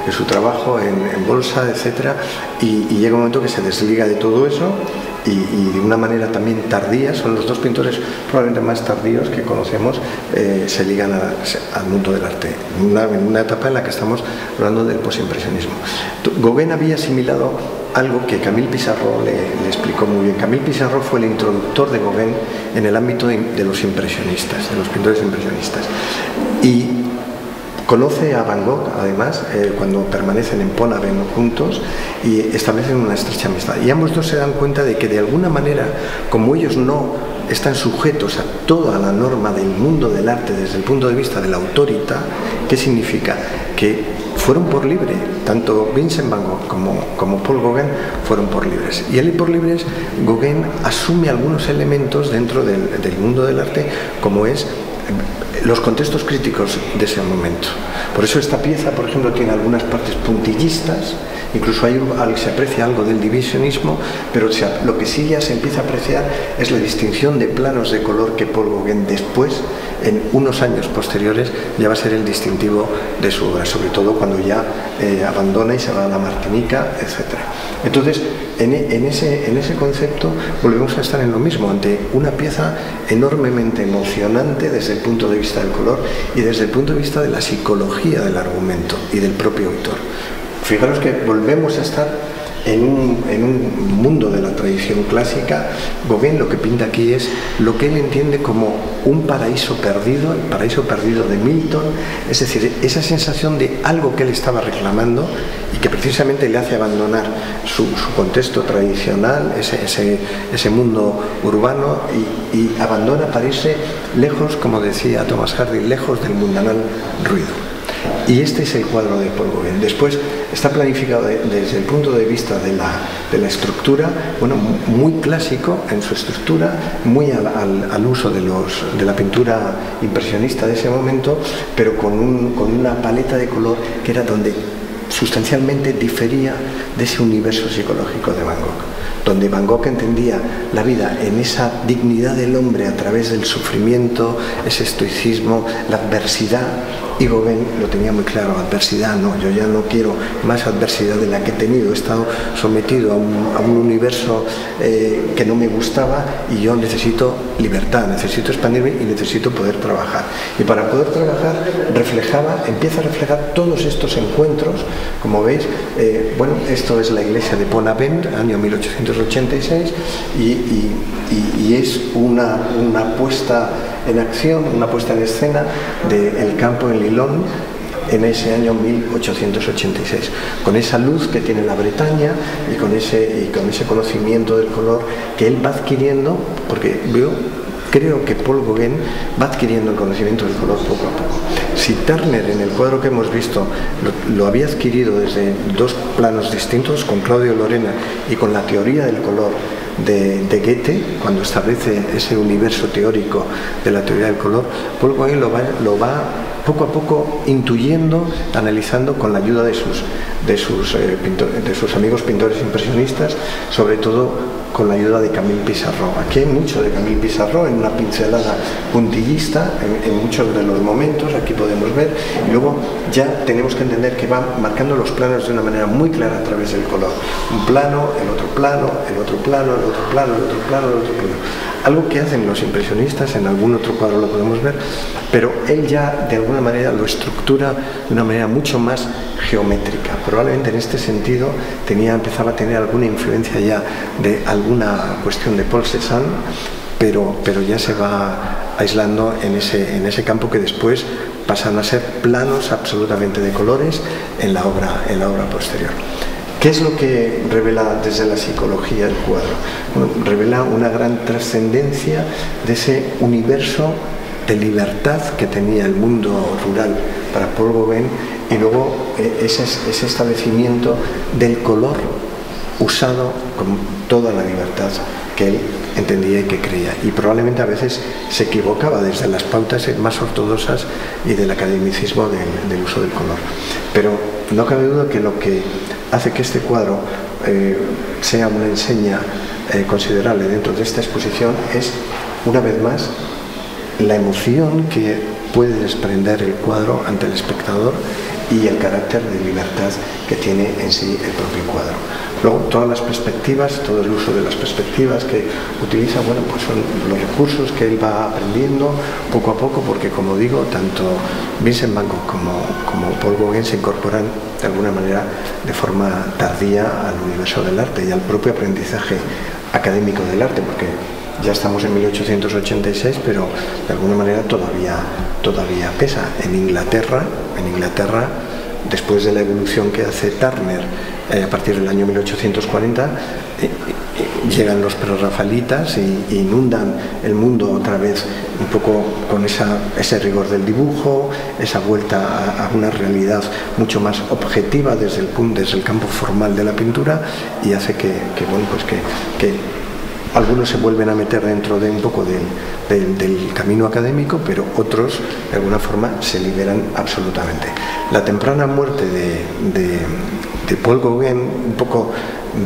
su trabajo en bolsa, etc. Y llega un momento que se desliga de todo eso y de una manera también tardía, son los dos pintores probablemente más tardíos que conocemos, se ligan al mundo del arte, en una etapa en la que estamos hablando del posimpresionismo. Gauguin había asimilado algo que Camille Pissarro le explicó muy bien. Camille Pissarro fue el introductor de Gauguin en el ámbito de los impresionistas, de los pintores impresionistas. Y conoce a Van Gogh, además, cuando permanecen en Ponaven juntos, y establecen una estrecha amistad. Y ambos dos se dan cuenta de que de alguna manera, como ellos no están sujetos a toda la norma del mundo del arte desde el punto de vista de la autoridad. ¿Qué significa? Que fueron por libre, tanto Vincent Van Gogh como Paul Gauguin fueron por libres. Y al ir por libres, Gauguin asume algunos elementos dentro del mundo del arte, como es los contextos críticos de ese momento. Por eso esta pieza, por ejemplo, tiene algunas partes puntillistas, incluso se aprecia algo del divisionismo, pero lo que sí ya se empieza a apreciar es la distinción de planos de color que Paul Gauguin después, en unos años posteriores, ya va a ser el distintivo de su obra, sobre todo cuando ya abandona y se va a la Martinica, etc. Entonces, en ese concepto volvemos a estar en lo mismo, ante una pieza enormemente emocionante desde el punto de vista del color y desde el punto de vista de la psicología del argumento y del propio autor. Fijaros que volvemos a estar en un mundo de la tradición clásica. Gauguin lo que pinta aquí es lo que él entiende como un paraíso perdido, el paraíso perdido de Milton, es decir, esa sensación de algo que él estaba reclamando y que precisamente le hace abandonar su contexto tradicional, ese mundo urbano, y abandona para irse lejos, como decía Thomas Hardy, lejos del mundanal ruido. Y este es el cuadro de Paul Gauguin. Después está planificado desde el punto de vista de la estructura, bueno, muy clásico en su estructura, muy al uso de la pintura impresionista de ese momento, pero con una paleta de color que era donde sustancialmente difería de ese universo psicológico de Van Gogh, donde Van Gogh entendía la vida en esa dignidad del hombre a través del sufrimiento, ese estoicismo, la adversidad. Y Gauguin lo tenía muy claro: adversidad no, yo ya no quiero más adversidad de la que he tenido, he estado sometido a un universo que no me gustaba, y yo necesito libertad, necesito expandirme y necesito poder trabajar. Y para poder trabajar empieza a reflejar todos estos encuentros, como veis. Bueno, esto es la iglesia de Pont-Aven, año 1886, y es una puesta en acción, una puesta en escena del campo en Lilón en ese año 1886, con esa luz que tiene la Bretaña y con ese conocimiento del color que él va adquiriendo, porque creo que Paul Gauguin va adquiriendo el conocimiento del color poco a poco. Si Turner, en el cuadro que hemos visto, lo había adquirido desde dos planos distintos, con Claudio Lorena y con la teoría del color de Goethe, cuando establece ese universo teórico de la teoría del color, Paul Gauguin lo va poco a poco intuyendo, analizando con la ayuda de sus amigos pintores impresionistas, sobre todo con la ayuda de Camille Pissarro. Aquí hay mucho de Camille Pissarro en una pincelada puntillista en muchos de los momentos, aquí podemos ver, y luego ya tenemos que entender que va marcando los planos de una manera muy clara a través del color. Un plano, el otro plano, el otro plano, el otro plano, el otro plano, el otro plano. Algo que hacen los impresionistas, en algún otro cuadro lo podemos ver, pero él ya de alguna manera lo estructura de una manera mucho más geométrica. Probablemente en este sentido empezaba a tener alguna influencia ya de alguna cuestión de Paul Cézanne, pero ya se va aislando en ese campo que después pasan a ser planos absolutamente de colores en la obra posterior. ¿Qué es lo que revela desde la psicología el cuadro? Bueno, revela una gran trascendencia de ese universo de libertad que tenía el mundo rural para Paul Gauguin, y luego ese establecimiento del color usado con toda la libertad que él entendía y que creía, y probablemente a veces se equivocaba desde las pautas más ortodoxas y del academicismo del uso del color. Pero no cabe duda que lo que hace que este cuadro sea una enseña considerable dentro de esta exposición es, una vez más, la emoción que puede desprender el cuadro ante el espectador y el carácter de libertad que tiene en sí el propio cuadro. Luego, todas las perspectivas, todo el uso de las perspectivas que utiliza, bueno, pues son los recursos que él va aprendiendo poco a poco, porque, como digo, tanto Vincent Van Gogh como Paul Gauguin se incorporan de alguna manera de forma tardía al universo del arte y al propio aprendizaje académico del arte, porque ya estamos en 1886, pero de alguna manera todavía pesa. En Inglaterra, después de la evolución que hace Turner a partir del año 1840, llegan los prerrafaelitas y inundan el mundo otra vez un poco con ese rigor del dibujo, esa vuelta a una realidad mucho más objetiva desde el campo formal de la pintura, y hace que algunos se vuelven a meter dentro de un poco del camino académico, pero otros de alguna forma se liberan absolutamente. La temprana muerte de Paul Gauguin, un poco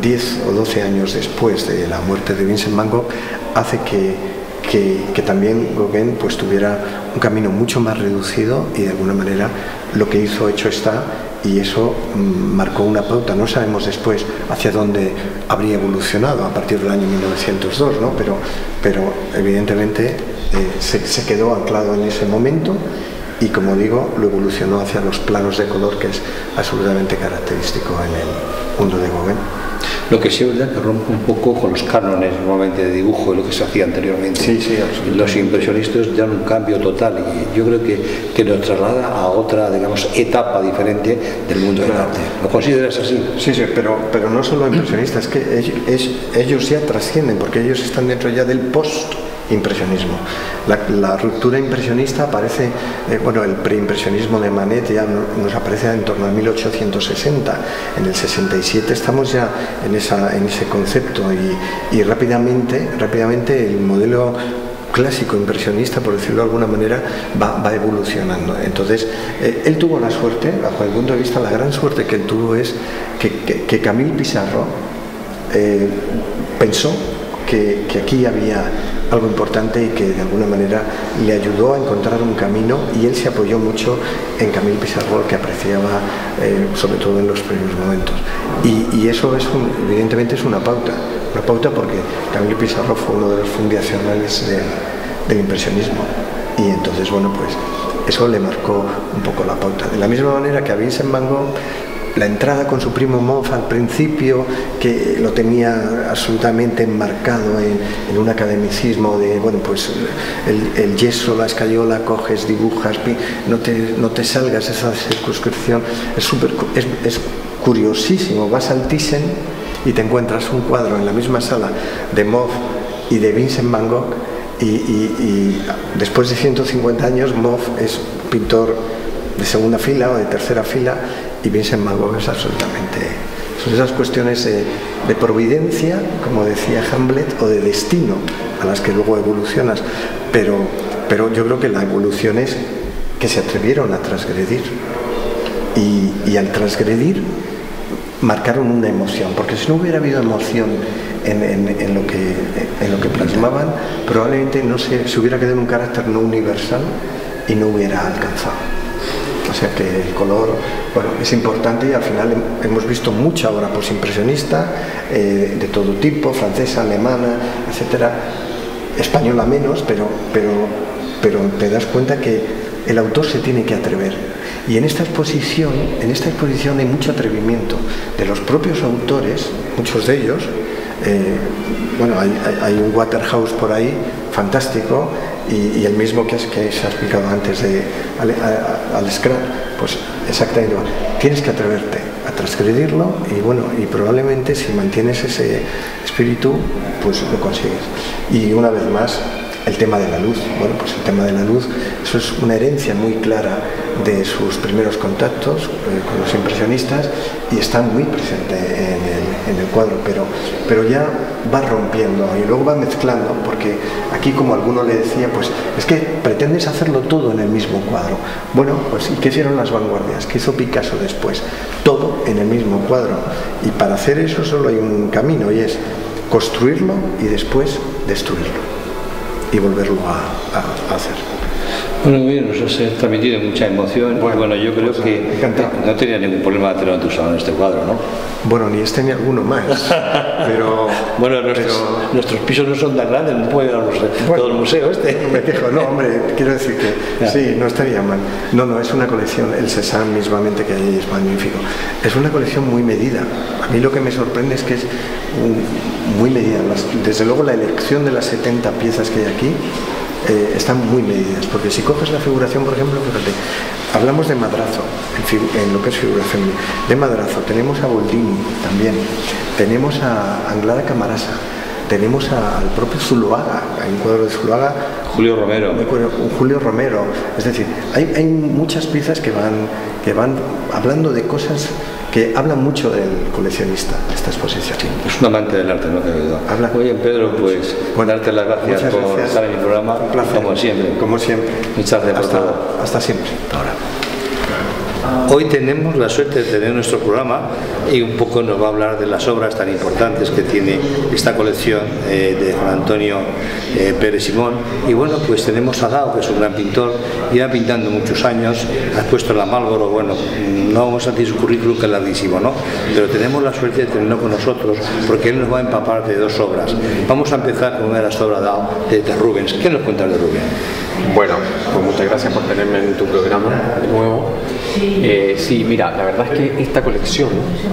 10 o 12 años después de la muerte de Vincent Van Gogh, hace que también Gauguin pues tuviera un camino mucho más reducido, y de alguna manera lo que hizo hecho está, y eso marcó una pauta. No sabemos después hacia dónde habría evolucionado a partir del año 1902, ¿no? pero evidentemente se quedó anclado en ese momento, y como digo, lo evolucionó hacia los planos de color, que es absolutamente característico en el mundo de Gauguin. Lo que sí es verdad que rompe un poco con los cánones normalmente de dibujo, lo que se hacía anteriormente. Sí, absolutamente. Los impresionistas dan un cambio total, y yo creo que nos traslada a otra, digamos, etapa diferente del mundo del arte. ¿Lo consideras así? Sí, pero no solo impresionistas, es que ellos ya trascienden, porque ellos están dentro ya del post-impresionismo. La ruptura impresionista aparece, el preimpresionismo de Manet ya nos aparece en torno a 1860. En el 67 estamos ya en ese concepto, y rápidamente el modelo clásico impresionista, por decirlo de alguna manera, va evolucionando. Entonces, él tuvo la suerte, bajo el punto de vista, la gran suerte que él tuvo es que Camille Pissarro pensó que aquí había algo importante, y que de alguna manera le ayudó a encontrar un camino, y él se apoyó mucho en Camille Pissarro, que apreciaba sobre todo en los primeros momentos, y eso evidentemente es una pauta, porque Camille Pissarro fue uno de los fundacionales del impresionismo, y entonces pues eso le marcó un poco la pauta. De la misma manera que a Vincent Van Gogh, la entrada con su primo Moff al principio, que lo tenía absolutamente enmarcado en un academicismo de, el yeso, la escayola, coges, dibujas, no te salgas de esa circunscripción. Es curiosísimo. Vas al Thyssen y te encuentras un cuadro en la misma sala de Moff y de Vincent Van Gogh, y después de 150 años Moff es pintor de segunda fila o de tercera fila, y Vincent Van Gogh es absolutamente... Son esas cuestiones de providencia, como decía Hamlet, o de destino, a las que luego evolucionas, pero yo creo que la evolución es que se atrevieron a transgredir, y al transgredir marcaron una emoción, porque si no hubiera habido emoción en lo que plasmaban, probablemente se hubiera quedado en un carácter no universal y no hubiera alcanzado. O sea que el color, es importante, y al final hemos visto mucha obra posimpresionista de todo tipo, francesa, alemana, etcétera, española menos, pero te das cuenta que el autor se tiene que atrever. Y en esta exposición hay mucho atrevimiento de los propios autores, muchos de ellos. Hay un Waterhouse por ahí fantástico, y el mismo que se ha explicado antes de al Scrap, pues exactamente igual. Tienes que atreverte a transgredirlo, y probablemente si mantienes ese espíritu, pues lo consigues. Y una vez más, el tema de la luz. El tema de la luz, eso es una herencia muy clara de sus primeros contactos con los impresionistas, y está muy presente en el cuadro, pero ya va rompiendo y luego va mezclando, porque aquí, como alguno le decía, pues es que pretendes hacerlo todo en el mismo cuadro. ¿Y qué hicieron las vanguardias? ¿Qué hizo Picasso después? Todo en el mismo cuadro, y para hacer eso solo hay un camino, y es construirlo y después destruirlo y volverlo a hacer. Muy bien, nos has transmitido mucha emoción. Yo creo que no tenía ningún problema de tenerlo en tu salón este cuadro, ¿no? Ni este ni alguno más. Pero nuestros pisos no son tan grandes, no puede darnos todo el museo este. No me quejo, quiero decir que sí, no estaría mal. Es una colección, el Cézanne mismamente que hay es magnífico. Es una colección muy medida. A mí lo que me sorprende es que es muy medida. Desde luego la elección de las 70 piezas que hay aquí están muy medidas, porque si coges la figuración, por ejemplo, fíjate, hablamos de Madrazo, en lo que es figuración, de Madrazo, tenemos a Boldini también, tenemos a Anglada Camarasa, tenemos al propio Zuloaga, hay un cuadro de Zuloaga, Julio Romero. Julio Romero, es decir, hay muchas piezas que van hablando de cosas que hablan mucho del coleccionista, esta exposición. Es un amante del arte, no te duda. Oye, Pedro, pues darte las gracias por estar en mi programa, como siempre. Como siempre. Muchas gracias por todo. Hasta siempre. Ahora. Hoy tenemos la suerte de tener nuestro programa y un poco nos va a hablar de las obras tan importantes que tiene esta colección de Juan Antonio Pérez Simón. Y bueno, pues tenemos a Dao, que es un gran pintor, lleva pintando muchos años, ha expuesto la Málgoro, bueno, no vamos a decir su currículum que es larguísimo, ¿no? Pero tenemos la suerte de tenerlo con nosotros porque él nos va a empapar de dos obras. Vamos a empezar con una de las obras de Rubens. ¿Qué nos cuentas de Rubens? Bueno, pues muchas gracias por tenerme en tu programa de nuevo. Sí, mira, la verdad es que esta colección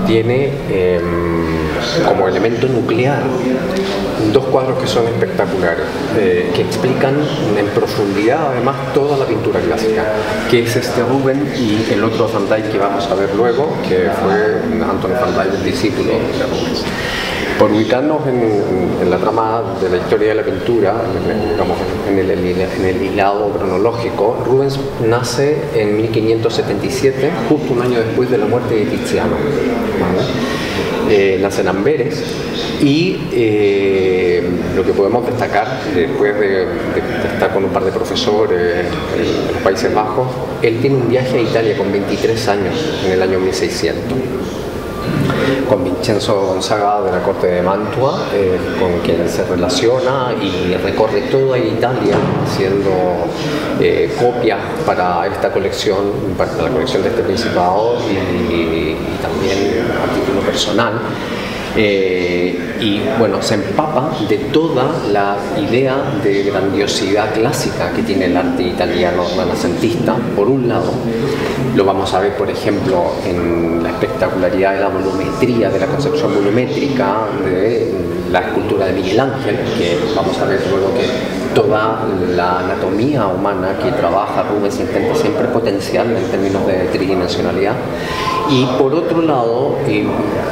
tiene como elemento nuclear dos cuadros que son espectaculares, que explican en profundidad además toda la pintura clásica, que es este Rubens y el otro Van Dyck que vamos a ver luego, que fue Anton van Dyck, el discípulo de Rubens. Por ubicarnos en la trama de la historia de la pintura, digamos, en el hilado cronológico, Rubens nace en 1577, justo un año después de la muerte de Tiziano. ¿Vale? Nace en Amberes y lo que podemos destacar, después de estar con un par de profesores en los Países Bajos, él tiene un viaje a Italia con 23 años, en el año 1600. Con Vincenzo Gonzaga de la corte de Mantua, con quien se relaciona y recorre toda Italia haciendo copias para esta colección, para la colección de este principado y también a título personal. Y bueno, se empapa de toda la idea de grandiosidad clásica que tiene el arte italiano renacentista, por un lado. Lo vamos a ver, por ejemplo, en la espectacularidad de la volumetría, de la concepción volumétrica de la escultura de Miguel Ángel, que vamos a ver luego que toda la anatomía humana que trabaja Rubens intenta siempre potenciar en términos de tridimensionalidad. Y por otro lado, y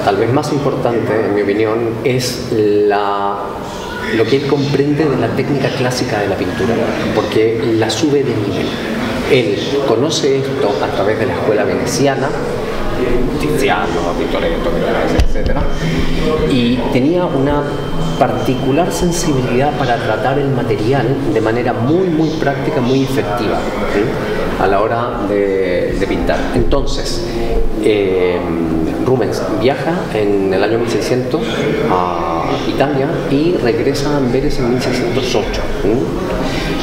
tal vez más importante en mi opinión, es lo que él comprende de la técnica clásica de la pintura, porque la sube de nivel. Él conoce esto a través de la escuela veneciana, Tiziano, Tintoretto, etc. Y tenía una particular sensibilidad para tratar el material de manera muy práctica, muy efectiva, ¿sí? A la hora de pintar. Entonces, Rubens viaja en el año 1600 a Italia y regresa a Amberes en 1608.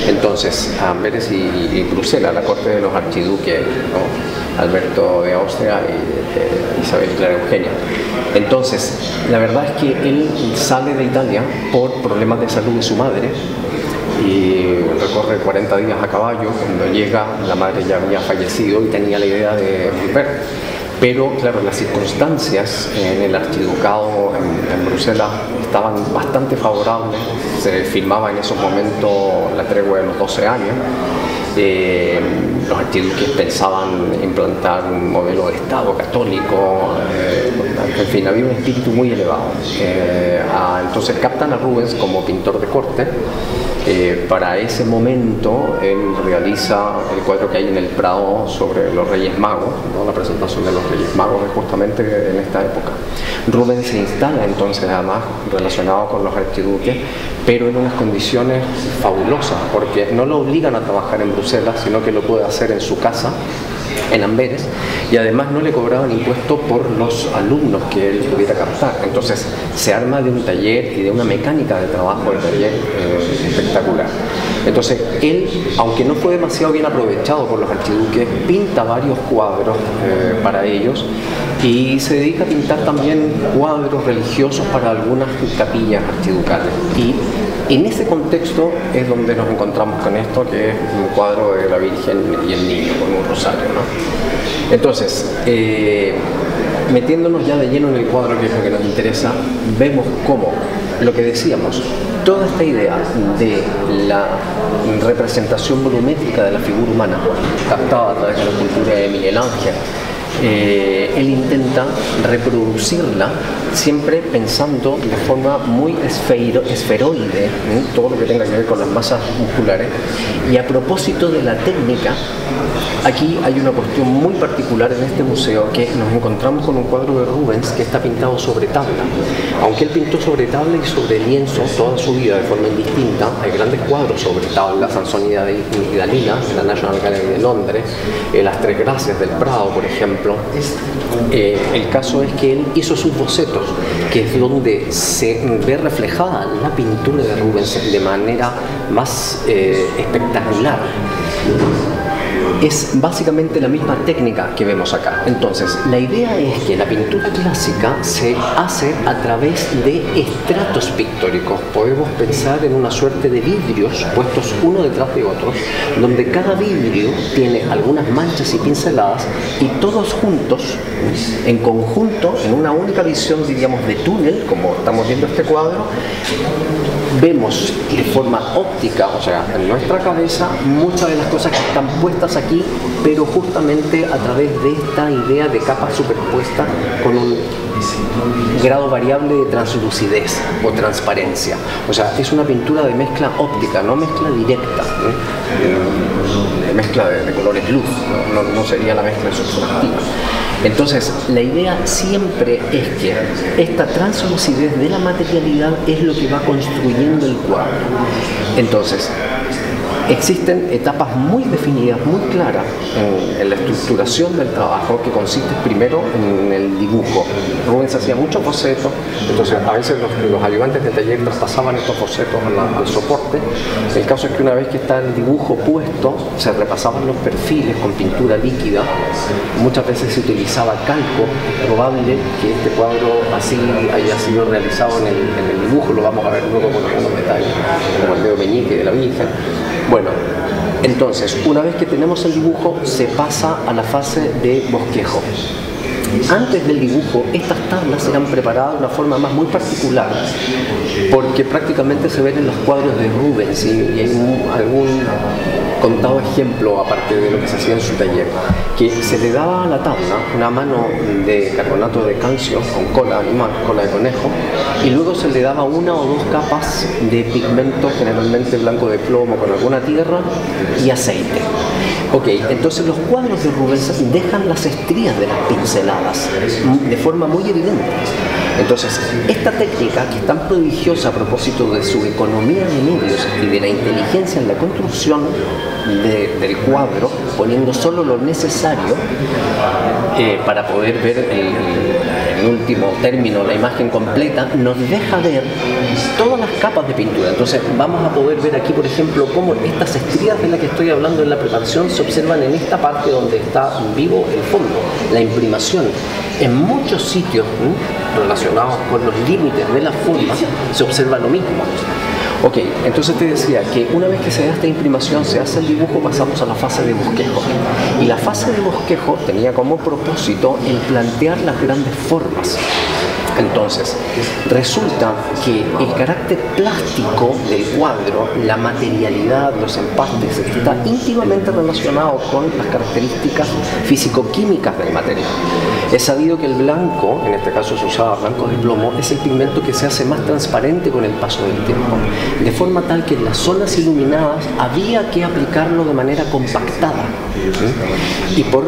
Entonces, a Amberes y Bruselas, la corte de los archiduques, ¿no? Alberto de Austria y Isabel y Clara Eugenia. Entonces, la verdad es que él sale de Italia por problemas de salud de su madre y recorre 40 días a caballo. Cuando llega, la madre ya había fallecido y tenía la idea de volver. Pero, claro, las circunstancias en el archiducado en Bruselas estaban bastante favorables. Se firmaba en esos momentos la tregua de los 12 años. Los archiduques pensaban implantar un modelo de Estado católico, en fin, había un espíritu muy elevado. Entonces captan a Rubens como pintor de corte. Para ese momento él realiza el cuadro que hay en el Prado sobre los Reyes Magos, ¿no? La presentación de los Reyes Magos es justamente en esta época. Rubens se instala entonces además relacionado con los archiduques, pero en unas condiciones fabulosas, porque no lo obligan a trabajar en Bruselas, sino que lo puede hacer en su casa, en Amberes, y además no le cobraban impuestos por los alumnos que él pudiera captar. Entonces se arma de un taller y de una mecánica de trabajo del taller espectacular. Entonces él, aunque no fue demasiado bien aprovechado por los archiduques, pinta varios cuadros para ellos y se dedica a pintar también cuadros religiosos para algunas capillas archiducales. Y en ese contexto es donde nos encontramos con esto, que es un cuadro de la Virgen y el Niño con un rosario, ¿no? Entonces, metiéndonos ya de lleno en el cuadro, que es lo que nos interesa, vemos cómo lo que decíamos, toda esta idea de la representación volumétrica de la figura humana, captada a través de la cultura de Miguel Ángel, él intenta reproducirla siempre pensando de forma muy esferoide, todo lo que tenga que ver con las masas musculares. Y a propósito de la técnica, aquí hay una cuestión muy particular en este museo, que nos encontramos con un cuadro de Rubens que está pintado sobre tabla. Aunque él pintó sobre tabla y sobre lienzo toda su vida de forma indistinta, hay grandes cuadros sobre tabla, Sansón y Dalila, de la National Gallery de Londres, Las Tres Gracias del Prado, por ejemplo. El caso es que él hizo sus bocetos, que es donde se ve reflejada la pintura de Rubens de manera más espectacular. Es básicamente la misma técnica que vemos acá. Entonces, la idea es que la pintura clásica se hace a través de estratos pictóricos. Podemos pensar en una suerte de vidrios puestos uno detrás de otro, donde cada vidrio tiene algunas manchas y pinceladas, y todos juntos, en conjunto, en una única visión, diríamos, de túnel, como estamos viendo este cuadro, vemos de forma óptica, o sea, en nuestra cabeza, muchas de las cosas que están puestas aquí, pero justamente a través de esta idea de capa superpuesta con un grado variable de translucidez o transparencia. O sea, es una pintura de mezcla óptica, no mezcla directa, de mezcla de colores luz, no sería la mezcla subtractiva. Entonces, la idea siempre es que esta translucidez de la materialidad es lo que va construyendo el cuadro. Entonces, existen etapas muy definidas, muy claras en la estructuración del trabajo, que consiste primero en el dibujo. Rubens hacía muchos bocetos, entonces a veces los ayudantes de taller traspasaban estos bocetos al soporte. El caso es que una vez que está el dibujo puesto, se repasaban los perfiles con pintura líquida. Muchas veces se utilizaba calco. Es probable que este cuadro así haya sido realizado en el dibujo, lo vamos a ver luego con algunos detalles, como el dedo meñique de la Virgen. Bueno, entonces, una vez que tenemos el dibujo, se pasa a la fase de bosquejo. Antes del dibujo, estas tablas eran preparadas de una forma muy particular, porque prácticamente se ven en los cuadros de Rubens, y hay algún contado ejemplo, aparte de lo que se hacía en su taller, que se le daba a la tabla una mano de carbonato de calcio con cola animal, cola de conejo, y luego se le daba una o dos capas de pigmento, generalmente blanco de plomo con alguna tierra, y aceite. Ok, entonces los cuadros de Rubens dejan las estrías de las pinceladas de forma muy evidente. Entonces, esta técnica, que es tan prodigiosa a propósito de su economía de medios y de la inteligencia en la construcción del cuadro, poniendo solo lo necesario para poder ver en último término la imagen completa, nos deja ver todas las capas de pintura. Entonces vamos a poder ver aquí, por ejemplo, cómo estas estrías de las que estoy hablando en la preparación se observan en esta parte donde está vivo el fondo, la imprimación. En muchos sitios relacionados con los límites de la forma se observa lo mismo. Ok, entonces te decía que una vez que se da esta imprimación, se hace el dibujo, pasamos a la fase de bosquejo. Y la fase de bosquejo tenía como propósito el plantear las grandes formas. Entonces, resulta que el carácter plástico del cuadro, la materialidad, los empastes, está íntimamente relacionado con las características físico-químicas del material. Es sabido que el blanco, en este caso se usaba blanco de plomo, es el pigmento que se hace más transparente con el paso del tiempo, de forma tal que en las zonas iluminadas había que aplicarlo de manera compactada. Y por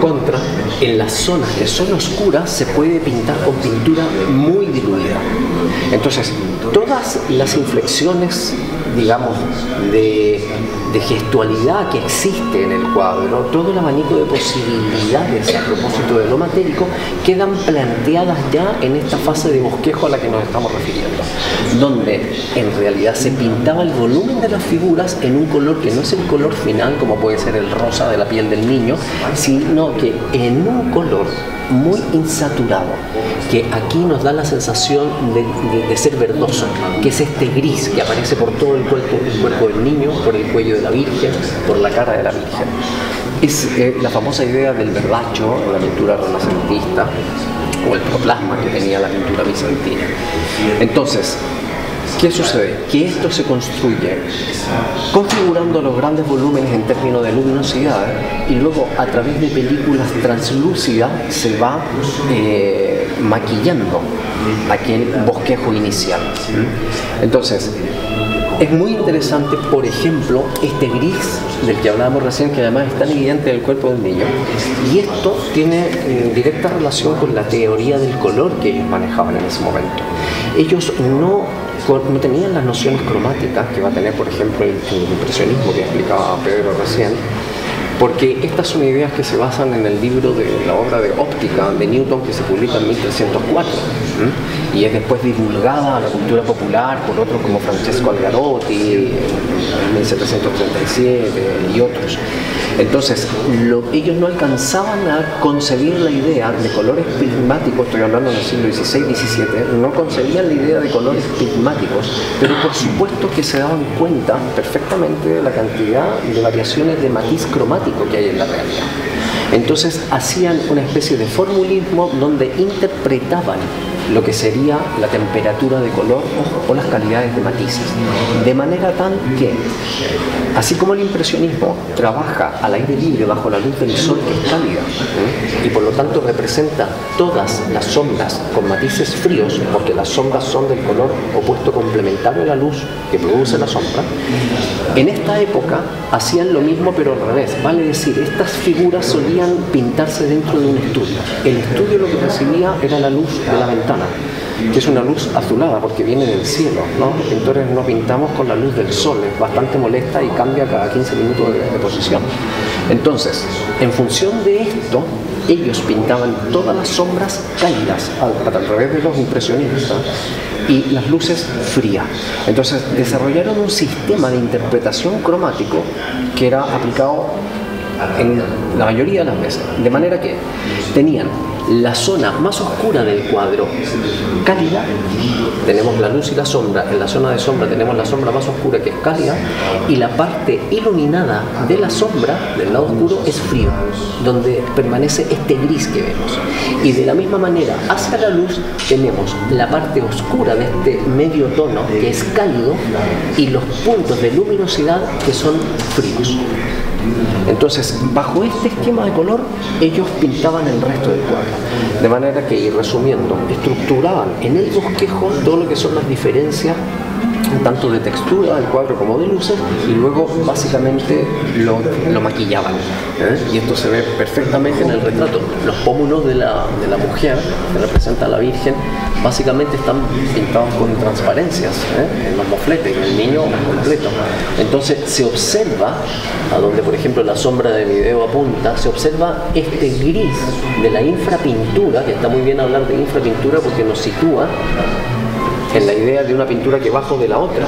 contra, en las zonas que son oscuras se puede pintar con pintura muy diluida. Entonces, todas las inflexiones, digamos, de gestualidad que existe en el cuadro, todo el abanico de posibilidades a propósito de lo matérico, quedan planteadas ya en esta fase de bosquejo a la que nos estamos refiriendo, donde en realidad se pintaba el volumen de las figuras en un color que no es el color final, como puede ser el rosa de la piel del niño, sino que en un color muy insaturado, que aquí nos da la sensación de ser verdoso, que es este gris que aparece por todo el cuerpo del niño, por el cuello de la Virgen, por la cara de la Virgen. Es la famosa idea del verdacho en la pintura renacentista, o el proplasma que tenía la pintura bizantina. Entonces, ¿qué sucede? Que esto se construye configurando los grandes volúmenes en términos de luminosidad y luego a través de películas translúcidas se va maquillando aquel bosquejo inicial. Entonces, es muy interesante, por ejemplo, este gris del que hablábamos recién, que además es tan evidente en el cuerpo del niño. Y esto tiene directa relación con la teoría del color que ellos manejaban en ese momento. Ellos no tenían las nociones cromáticas que va a tener, por ejemplo, el impresionismo que explicaba Pedro recién, porque estas son ideas que se basan en el libro de la obra de óptica de Newton, que se publica en 1304 y es después divulgada a la cultura popular por otros como Francesco Algarotti en 1737 y otros. Entonces, ellos no alcanzaban a concebir la idea de colores prismáticos, estoy hablando del siglo XVI-XVII, no concebían la idea de colores prismáticos, pero por supuesto que se daban cuenta perfectamente de la cantidad de variaciones de matiz cromático que hay en la realidad. Entonces hacían una especie de formulismo donde interpretaban lo que sería la temperatura de color o las calidades de matices, de manera tal que, así como el impresionismo trabaja al aire libre bajo la luz del sol, que es cálida, y por lo tanto representa todas las sombras con matices fríos, porque las sombras son del color opuesto complementario a la luz que produce la sombra, en esta época hacían lo mismo pero al revés, vale decir, estas figuras solían pintarse dentro de un estudio. El estudio lo que recibía era la luz de la ventana, que es una luz azulada porque viene del cielo, ¿no? Entonces nos pintamos con la luz del sol, es bastante molesta y cambia cada 15 minutos de posición. Entonces, en función de esto, ellos pintaban todas las sombras cálidas a través de los impresionistas y las luces frías. Entonces desarrollaron un sistema de interpretación cromático que era aplicado en la mayoría de las veces, de manera que tenían la zona más oscura del cuadro cálida, tenemos la luz y la sombra, en la zona de sombra tenemos la sombra más oscura que es cálida y la parte iluminada de la sombra del lado oscuro es frío, donde permanece este gris que vemos. Y de la misma manera hacia la luz tenemos la parte oscura de este medio tono que es cálido y los puntos de luminosidad que son fríos. Entonces, bajo este esquema de color, ellos pintaban el resto del cuadro. De manera que, y resumiendo, estructuraban en el bosquejo todo lo que son las diferencias, tanto de textura del cuadro como de luces, y luego básicamente lo maquillaban. Y esto se ve perfectamente en el retrato. Los pómulos de la mujer, que representa a la Virgen, básicamente están pintados con transparencias, en los mofletes, en el niño completo. Entonces se observa, a donde por ejemplo la sombra de video apunta, se observa este gris de la infrapintura, que está muy bien hablar de infrapintura porque nos sitúa en la idea de una pintura que bajo de la otra.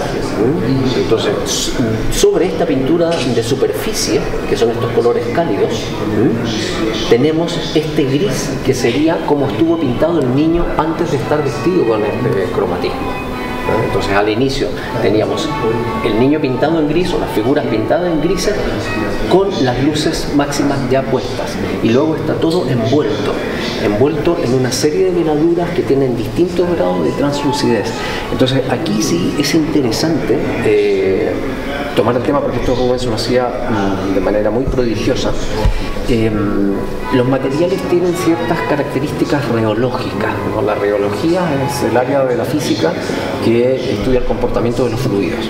Entonces, sobre esta pintura de superficie, que son estos colores cálidos, tenemos este gris que sería como estuvo pintado el niño antes de estar vestido con este cromatismo. Entonces al inicio teníamos el niño pintado en gris o las figuras pintadas en grises con las luces máximas ya puestas y luego está todo envuelto en una serie de veladuras que tienen distintos grados de translucidez. Entonces aquí sí es interesante tomar el tema, porque esto Rubens lo hacía de manera muy prodigiosa. Los materiales tienen ciertas características reológicas, ¿no? La reología es el área de la física que estudia el comportamiento de los fluidos.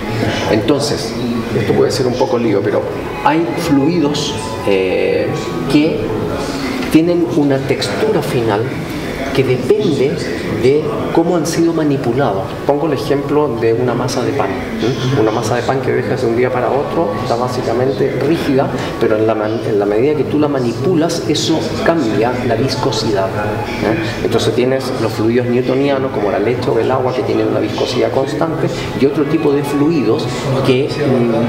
Entonces, esto puede ser un poco lío, pero hay fluidos que tienen una textura final que depende de cómo han sido manipulados. Pongo el ejemplo de una masa de pan. Una masa de pan que dejas de un día para otro está básicamente rígida, pero en la medida que tú la manipulas, eso cambia la viscosidad. Entonces tienes los fluidos newtonianos, como la leche o el agua, que tienen una viscosidad constante, y otro tipo de fluidos que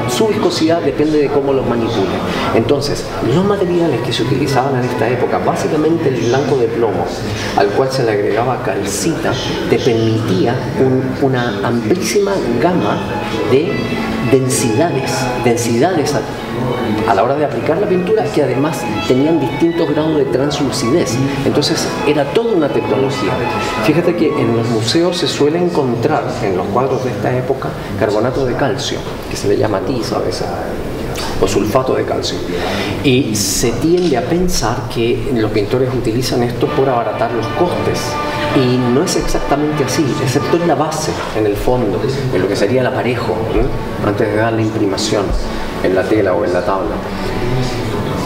su viscosidad depende de cómo los manipulen. Entonces, los materiales que se utilizaban en esta época, básicamente el blanco de plomo, algunos cual se le agregaba calcita, te permitía una amplísima gama de densidades a la hora de aplicar la pintura, que además tenían distintos grados de translucidez. Entonces era toda una tecnología. Fíjate que en los museos se suele encontrar en los cuadros de esta época carbonato de calcio, que se le llama tiza a veces, o sulfato de calcio, y se tiende a pensar que los pintores utilizan esto por abaratar los costes, y no es exactamente así, excepto en la base, en el fondo, en lo que sería el aparejo, ¿no? Antes de dar la imprimación en la tela o en la tabla.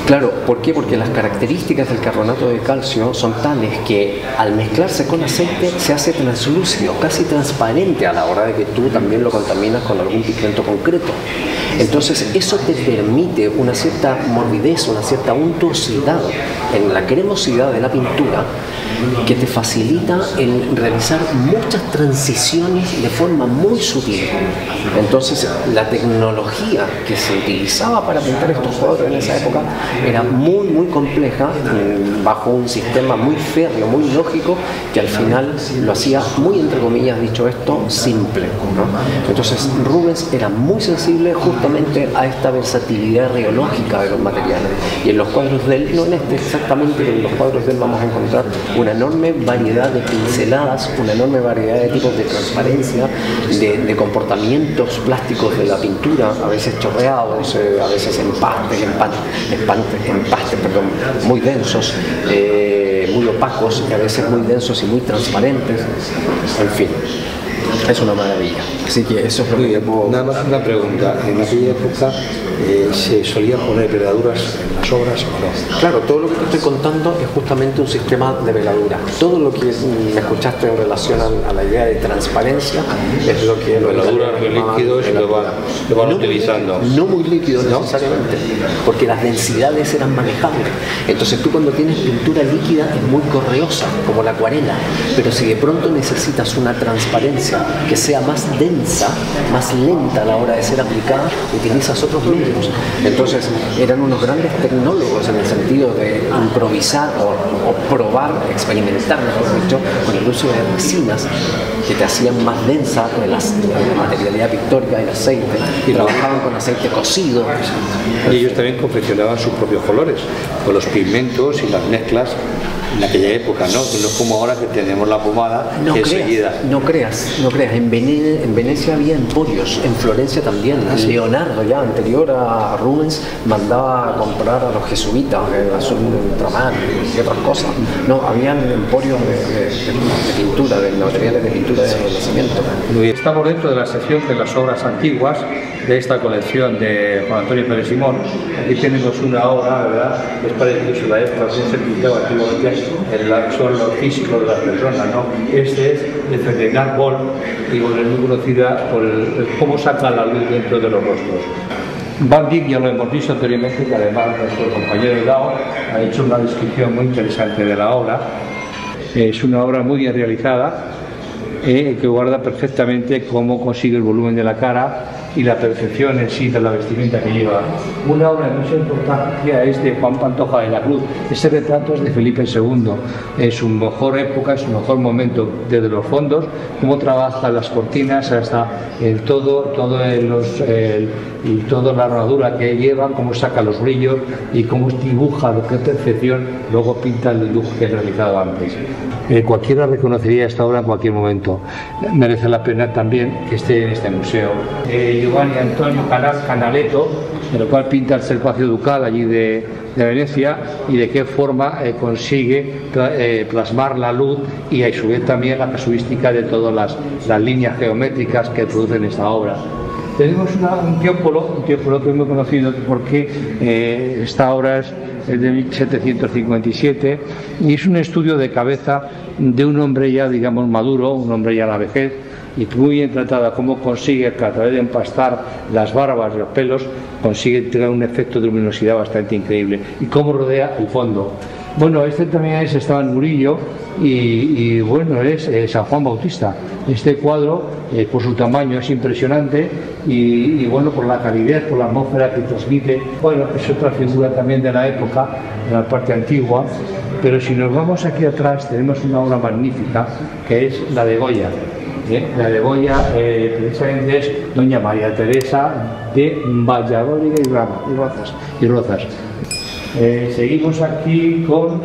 Claro, ¿por qué? Porque las características del carbonato de calcio son tales que al mezclarse con aceite se hace translúcido, casi transparente a la hora de que tú también lo contaminas con algún pigmento concreto. Entonces eso te permite una cierta morbidez, una cierta untuosidad en la cremosidad de la pintura, que te facilita el realizar muchas transiciones de forma muy sutil. Entonces la tecnología que se utilizaba para pintar estos cuadros en esa época era muy compleja, bajo un sistema muy férreo, muy lógico, que al final lo hacía muy, entre comillas dicho esto, simple, ¿no? Entonces Rubens era muy sensible justamente a esta versatilidad reológica de los materiales, y en los cuadros de él, no en este exactamente, pero en los cuadros de él vamos a encontrar una enorme variedad de pinceladas, una enorme variedad de tipos de transparencia, de comportamientos plásticos de la pintura, a veces chorreados, a veces empastes, muy densos, muy opacos, y a veces muy densos y muy transparentes, en fin. Es una maravilla. Así que eso es lo que puedo... Nada más una pregunta. En aquella época ¿se solían poner veladuras en las obras o no? Claro, todo lo que te estoy contando es justamente un sistema de veladura. Todo lo que me escuchaste en relación a la idea de transparencia es lo que... Veladuras muy líquidos y lo van utilizando. No muy líquidos necesariamente, porque las densidades eran manejables. Entonces tú cuando tienes pintura líquida es muy correosa, como la acuarela, pero si de pronto necesitas una transparencia que sea más densa, más lenta a la hora de ser aplicada, utilizas otros medios. Entonces eran unos grandes tecnólogos en el sentido de improvisar o probar, experimentar, mejor dicho, con el uso de resinas que te hacían más densa la materialidad pictórica, el aceite, y trabajaban con aceite cocido. Y ellos también confeccionaban sus propios colores, con los pigmentos y las mezclas. En aquella época, ¿no? No es como ahora que tenemos la pomada que enseguida. No creas. En Venecia había emporios, en Florencia también. Leonardo, ya anterior a Rubens, mandaba a comprar a los jesuitas, a su ultramar y otras cosas. No, habían emporios de pintura, de materiales de pintura de nacimiento. Estamos dentro de la sección de las obras antiguas de esta colección de Juan Antonio Pérez Simón. Aquí tenemos una obra, ¿verdad? Es parecido a la época que se pintaba antiguamente, son los físicos de las personas, ¿no? Este es de Ferdinand Boll, y bueno, es muy conocida por cómo saca la luz dentro de los rostros. Van Dyck, ya lo hemos visto anteriormente, que además nuestro compañero Dao ha hecho una descripción muy interesante de la obra. Es una obra muy bien realizada, que guarda perfectamente cómo consigue el volumen de la cara y la perfección en sí de la vestimenta que lleva. Una obra de mucha importancia es de Juan Pantoja de la Cruz. Este retrato es de Felipe II. Es su mejor época, es su mejor momento, desde los fondos, cómo trabaja las cortinas hasta toda la armadura que lleva, cómo saca los brillos y cómo dibuja lo que es perfección, luego pinta el dibujo que he realizado antes. Cualquiera reconocería esta obra en cualquier momento. Merece la pena también que esté en este museo. Giovanni Antonio Canaletto, en el cual pinta el Cervacio Ducal allí de Venecia, y de qué forma consigue plasmar la luz y a su vez también la casuística de todas las líneas geométricas que producen esta obra. Tenemos un teópolo que es muy conocido porque esta obra es de 1757 y es un estudio de cabeza de un hombre ya, digamos, maduro, un hombre ya a la vejez, y muy bien tratada, cómo consigue que a través de empastar las barbas y los pelos consigue tener un efecto de luminosidad bastante increíble, y cómo rodea el fondo. Bueno, este también estaba en Murillo y bueno, es San Juan Bautista. Este cuadro, por su tamaño, es impresionante y bueno, por la calidez, por la atmósfera que transmite. Bueno, es otra figura también de la época, de la parte antigua. Pero si nos vamos aquí atrás tenemos una obra magnífica que es la de Goya. La de Goya precisamente es doña María Teresa de Valladolid y Rozas. Seguimos aquí con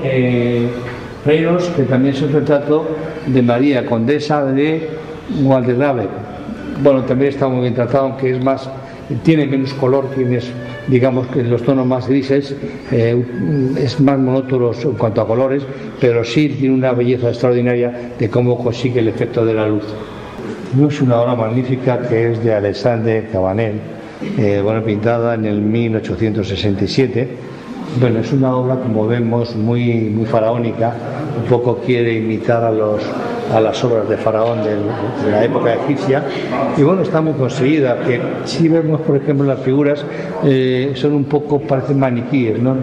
reinos, que también es un retrato de María, condesa de Guadalajara. Bueno, también está muy bien tratado, aunque es más, tiene menos color, tienes, digamos que los tonos más grises, es más monótono en cuanto a colores, pero sí tiene una belleza extraordinaria de cómo consigue el efecto de la luz. Es una obra magnífica que es de Alexandre Cabanel, pintada en el 1867. Bueno, es una obra, como vemos, muy faraónica, un poco quiere imitar a las obras de Faraón de la época egipcia, y bueno, está muy conseguida, que si vemos por ejemplo las figuras son un poco, parecen maniquíes, ¿no?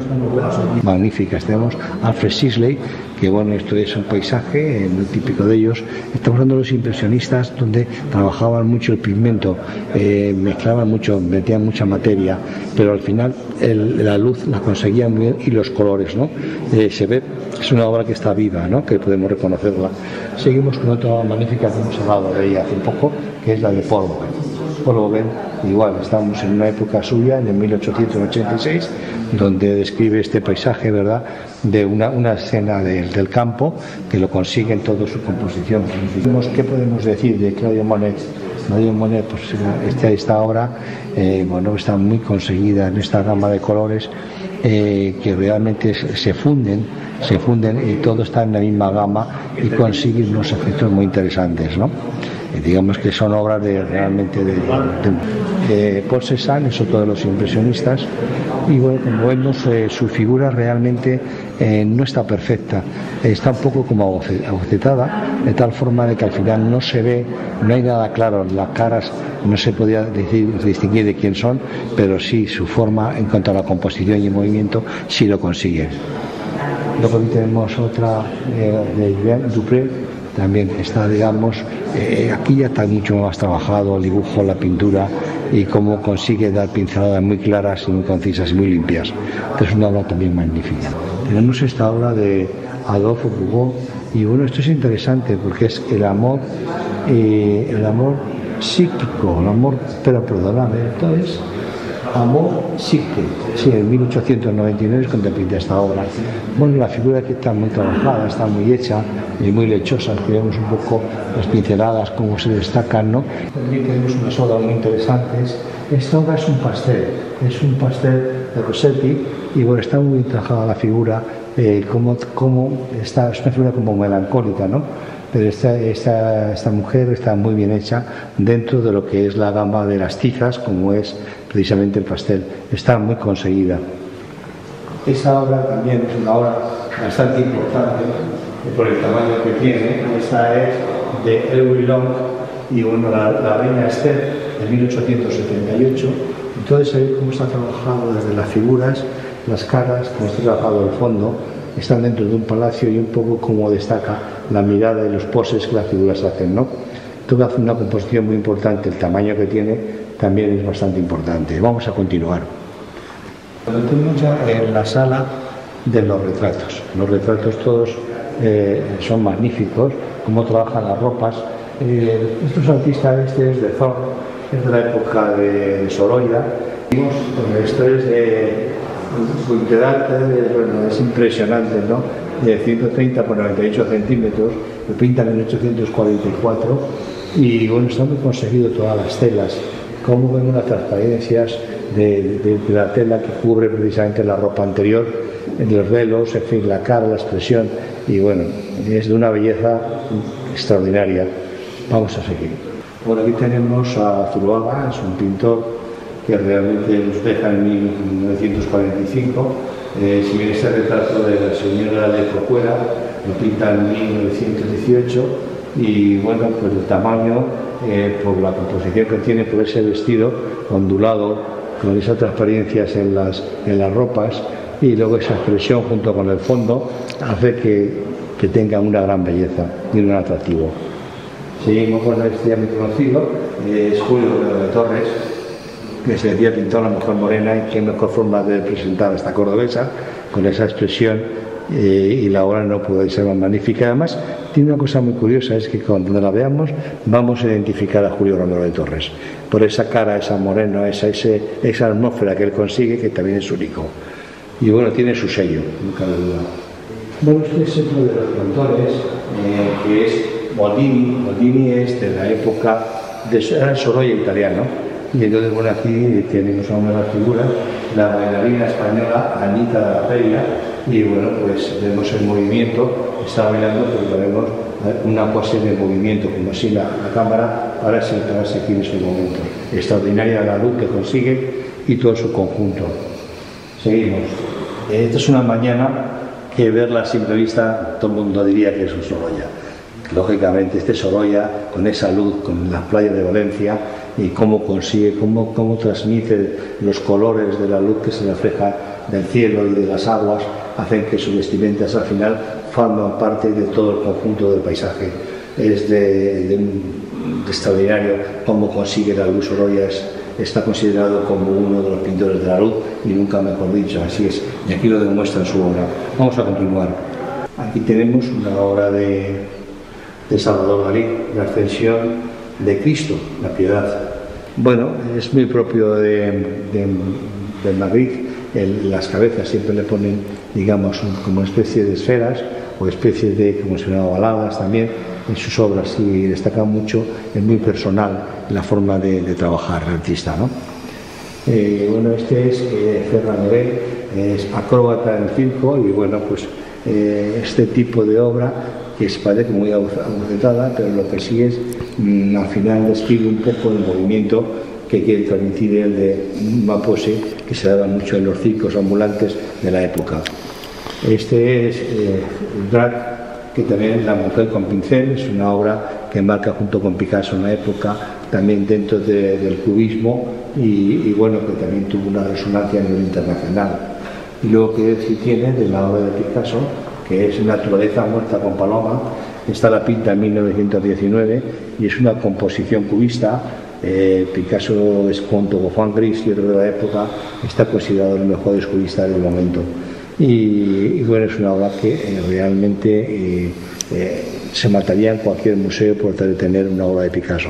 Magníficas. Tenemos Alfred Sisley, que bueno, esto es un paisaje muy típico de ellos. Estamos hablando de los impresionistas, donde trabajaban mucho el pigmento, mezclaban mucho, metían mucha materia, pero al final la luz la conseguían muy bien, y los colores, ¿no? Se ve, es una obra que está viva, ¿no? Que podemos reconocerla. Seguimos con otra obra magnífica que hemos hablado de ella hace un poco, que es la de Paul Gauguin. Igual, estamos en una época suya, en el 1886, donde describe este paisaje, ¿verdad?, de una escena del campo, que lo consigue en toda su composición. ¿Qué podemos decir de Claudio Monet? Claudio Monet, pues esta obra está muy conseguida en esta gama de colores que realmente se funden y todo está en la misma gama y consiguen unos efectos muy interesantes, ¿no? Digamos que son obras realmente de Paul Cézanne, es otro de los impresionistas, y bueno, como vemos, su figura realmente no está perfecta, está un poco como abocetada, de tal forma de que al final no se ve, no hay nada claro, las caras no se podía distinguir de quién son, pero sí su forma en cuanto a la composición y el movimiento sí lo consigue. Luego tenemos otra de Julien Dupré, también está, digamos, aquí ya está mucho más trabajado el dibujo, la pintura, y cómo consigue dar pinceladas muy claras y muy concisas y muy limpias. Es una obra también magnífica. Tenemos esta obra de Adolphe Rougot, y bueno, esto es interesante porque es el amor psíquico, el amor, pero perdonadme, entonces Amor psíquico, sí, en 1899 es cuando pinta esta obra. Bueno, la figura aquí está muy trabajada, está muy hecha y muy lechosa, que vemos un poco las pinceladas, cómo se destacan, ¿no? También tenemos unas obras muy interesantes. Esta obra es un pastel de Rossetti, y bueno, está muy bien trabajada la figura, como está, es una figura como melancólica, ¿no? Pero esta mujer está muy bien hecha dentro de lo que es la gama de las tizas, como es precisamente el pastel. Está muy conseguida. Esta obra también es una obra bastante importante por el tamaño que tiene. Esta es de Edwin Long, y bueno, la reina Esther, de 1878. Entonces, ahí cómo está trabajado desde las figuras, las caras, cómo está trabajado el fondo. Están dentro de un palacio, y un poco como destaca la mirada y los poses que las figuras hacen, ¿no? Todo hace una composición muy importante. El tamaño que tiene también es bastante importante. Vamos a continuar. Tenemos ya en la sala de los retratos. Los retratos todos son magníficos, cómo trabajan las ropas. Estos artistas, este es de Thor, es de la época de Sorolla. Esto es de bueno, es impresionante, ¿no? De 130 por 98 centímetros, lo pintan en 1844, y bueno, está muy conseguido todas las telas. Como ven las transparencias de la tela que cubre precisamente la ropa anterior, en los velos, en fin, la cara, la expresión, y bueno, es de una belleza extraordinaria. Vamos a seguir. Por aquí tenemos a Zuloaga, es un pintor que realmente nos deja en 1945. Si bien este retrato de la señora de Corcuera lo pinta en 1918, y bueno, pues el tamaño, por la composición que tiene, por ese vestido ondulado, con esas transparencias en las ropas, y luego esa expresión junto con el fondo, hace que tenga una gran belleza y un gran atractivo. Seguimos con este ya muy conocido, es Julio de Torres, que se decía pintor la mujer morena, y qué mejor forma de presentar a esta cordobesa, con esa expresión y la obra no puede ser más magnífica. Además, tiene una cosa muy curiosa, es que cuando la veamos vamos a identificar a Julio Romero de Torres, por esa cara, esa morena, esa atmósfera que él consigue, que también es único. Y bueno, tiene su sello, no cabe duda. Bueno, este es uno de los pintores, que es Boldini. Boldini es de la época de Sorolla italiano. Y entonces, bueno, aquí tenemos a una de las figuras, la bailarina española Anita de la Feria, y bueno, pues vemos el movimiento, está bailando, pero vemos una pose de movimiento, como así la cámara, para sentarse aquí en ese momento. Extraordinaria la luz que consigue y todo su conjunto. Seguimos. Esta es una mañana que verla a simple vista, todo el mundo diría que es un Sorolla. Lógicamente, este Sorolla, con esa luz, con las playas de Valencia, y cómo consigue, cómo transmite los colores de la luz que se refleja del cielo y de las aguas, hacen que sus vestimentas al final forman parte de todo el conjunto del paisaje. Es de extraordinario cómo consigue la luz. Sorolla está considerado como uno de los pintores de la luz, y nunca mejor dicho, así es, y aquí lo demuestra en su obra. Vamos a continuar. Aquí tenemos una obra de Salvador Dalí, la Ascensión de Cristo, la Piedad. Bueno, es muy propio de Madrid. Las cabezas siempre le ponen, digamos, como especie de esferas o especies de, como se llama, baladas también en sus obras, y destaca mucho, es muy personal la forma de trabajar el artista, ¿no? Bueno, este es Ferran Morell, es acróbata en el circo, y bueno, pues este tipo de obra que parece muy agujetada, pero lo que sí es, al final describe un poco el movimiento que quiere transmitir él, de una pose que se daba mucho en los circos ambulantes de la época. Este es Drag, que también La mujer con pincel, es una obra que marca junto con Picasso en la época, también dentro del cubismo, y bueno, que también tuvo una resonancia a nivel internacional. Y luego, que decir tiene de la obra de Picasso, que es Naturaleza muerta con paloma. Esta la pinta en 1919 y es una composición cubista. Picasso es, junto con Juan Gris y otro de la época, está considerado el mejor cubista del momento. Y bueno, es una obra que realmente se mataría en cualquier museo por tener una obra de Picasso.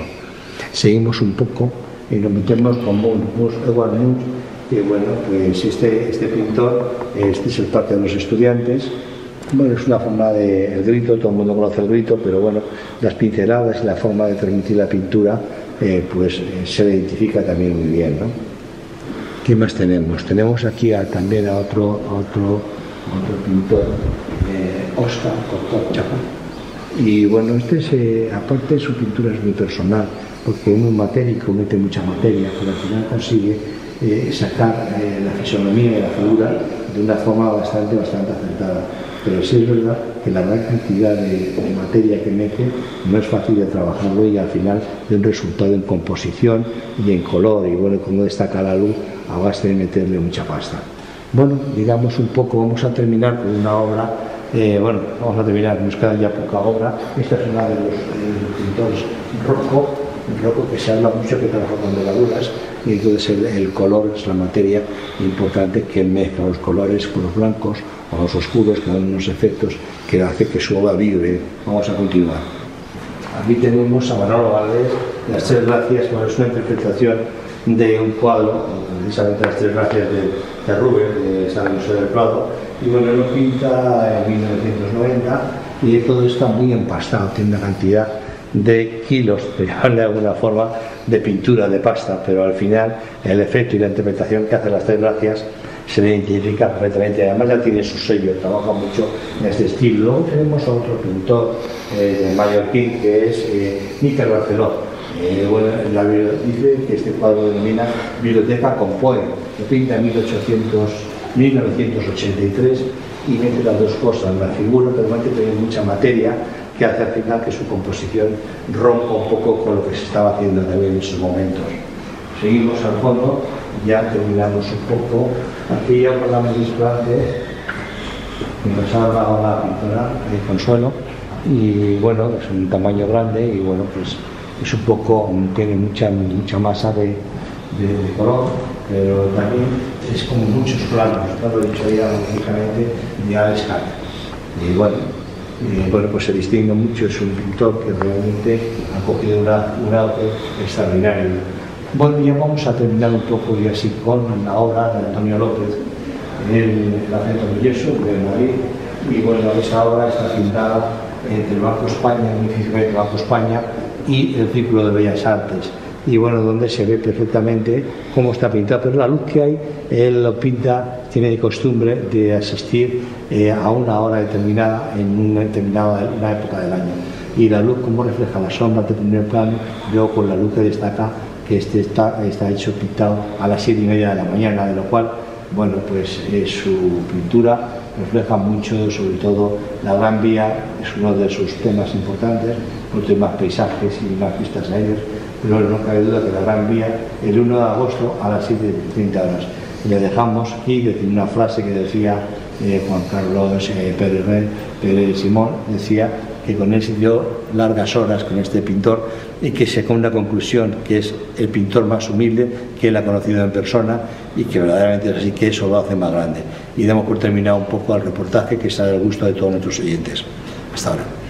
Seguimos un poco y nos metemos con Edward Munch, que bueno, pues este pintor, este es el Parque de los Estudiantes. Bueno, es una forma de el grito, todo el mundo conoce el grito, pero bueno, las pinceladas y la forma de transmitir la pintura, pues se le identifica también muy bien, ¿no? ¿Qué más tenemos? Tenemos aquí también a otro pintor, Oscar Kokoschka. Y bueno, aparte su pintura es muy personal, porque es muy matérico, mete mucha materia, pero al final consigue sacar la fisonomía y la figura de una forma bastante acertada. Pero sí es verdad que la gran cantidad de materia que mete no es fácil de trabajarlo, y al final de un resultado en composición y en color, y bueno, como destaca la luz a base de meterle mucha pasta. Bueno, digamos un poco, vamos a terminar con una obra, vamos a terminar, nos queda ya poca obra. Esta es una de los pintores Rocco, que se habla mucho, que trabaja con veladuras, y entonces el color es la materia importante, que mezcla los colores con los blancos o los oscuros, que dan unos efectos que hace que su obra vibre. Vamos a continuar. Aquí tenemos a Manolo Valdés, Las Tres Gracias, que es una interpretación de un cuadro, precisamente Las Tres Gracias de Rubens, de San José del Prado, y bueno, lo pinta en 1990, y todo está muy empastado, tiene una cantidad de kilos, de alguna forma, de pintura, de pasta, pero al final el efecto y la interpretación que hace Las Tres Gracias se le identifica perfectamente. Además ya tiene su sello, trabaja mucho en este estilo. Luego tenemos a otro pintor mallorquín, que es Miquel Barceló. Dice que este cuadro denomina Biblioteca con Poe, lo pinta en 1983, y mete las dos cosas, la figura, pero tiene mucha materia, que hace al final que su composición rompa un poco con lo que se estaba haciendo también en esos momentos. Seguimos al fondo, ya terminamos un poco. Aquí ya hablamos de antes, que nos habla la pintora Consuelo, y bueno, es un tamaño grande, y bueno, pues es un poco, tiene mucha masa de color, pero también es como muchos planos, ¿no? Lo he dicho ya lógicamente de Alex Hart. Y bueno, pues se distingue mucho, es un pintor que realmente ha cogido un arte extraordinario. Bueno, ya vamos a terminar un poco y así con la obra de Antonio López, el acento de yeso de Madrid. Y bueno, esa obra está pintada entre el Banco España, el edificio del Banco España y el Círculo de Bellas Artes. Y bueno, donde se ve perfectamente cómo está pintado, pero la luz que hay, él lo pinta, tiene de costumbre de asistir a una hora determinada en una época del año. Y la luz, como refleja la sombra de primer plano, luego con la luz que destaca que está hecho pintado a las 7:30 de la mañana, de lo cual, bueno, pues su pintura refleja mucho, sobre todo la Gran Vía, es uno de sus temas importantes, otros más paisajes y más vistas aéreas, pero no cabe duda que la Gran Vía, el 1 de agosto a las 7:30 horas. Y le dejamos aquí decir una frase que decía Juan Carlos Pérez Simón, decía que con él se dio largas horas con este pintor y que sacó una conclusión, que es el pintor más humilde que él ha conocido en persona y que verdaderamente es así, que eso lo hace más grande. Y damos por terminado un poco el reportaje, que está al gusto de todos nuestros oyentes. Hasta ahora.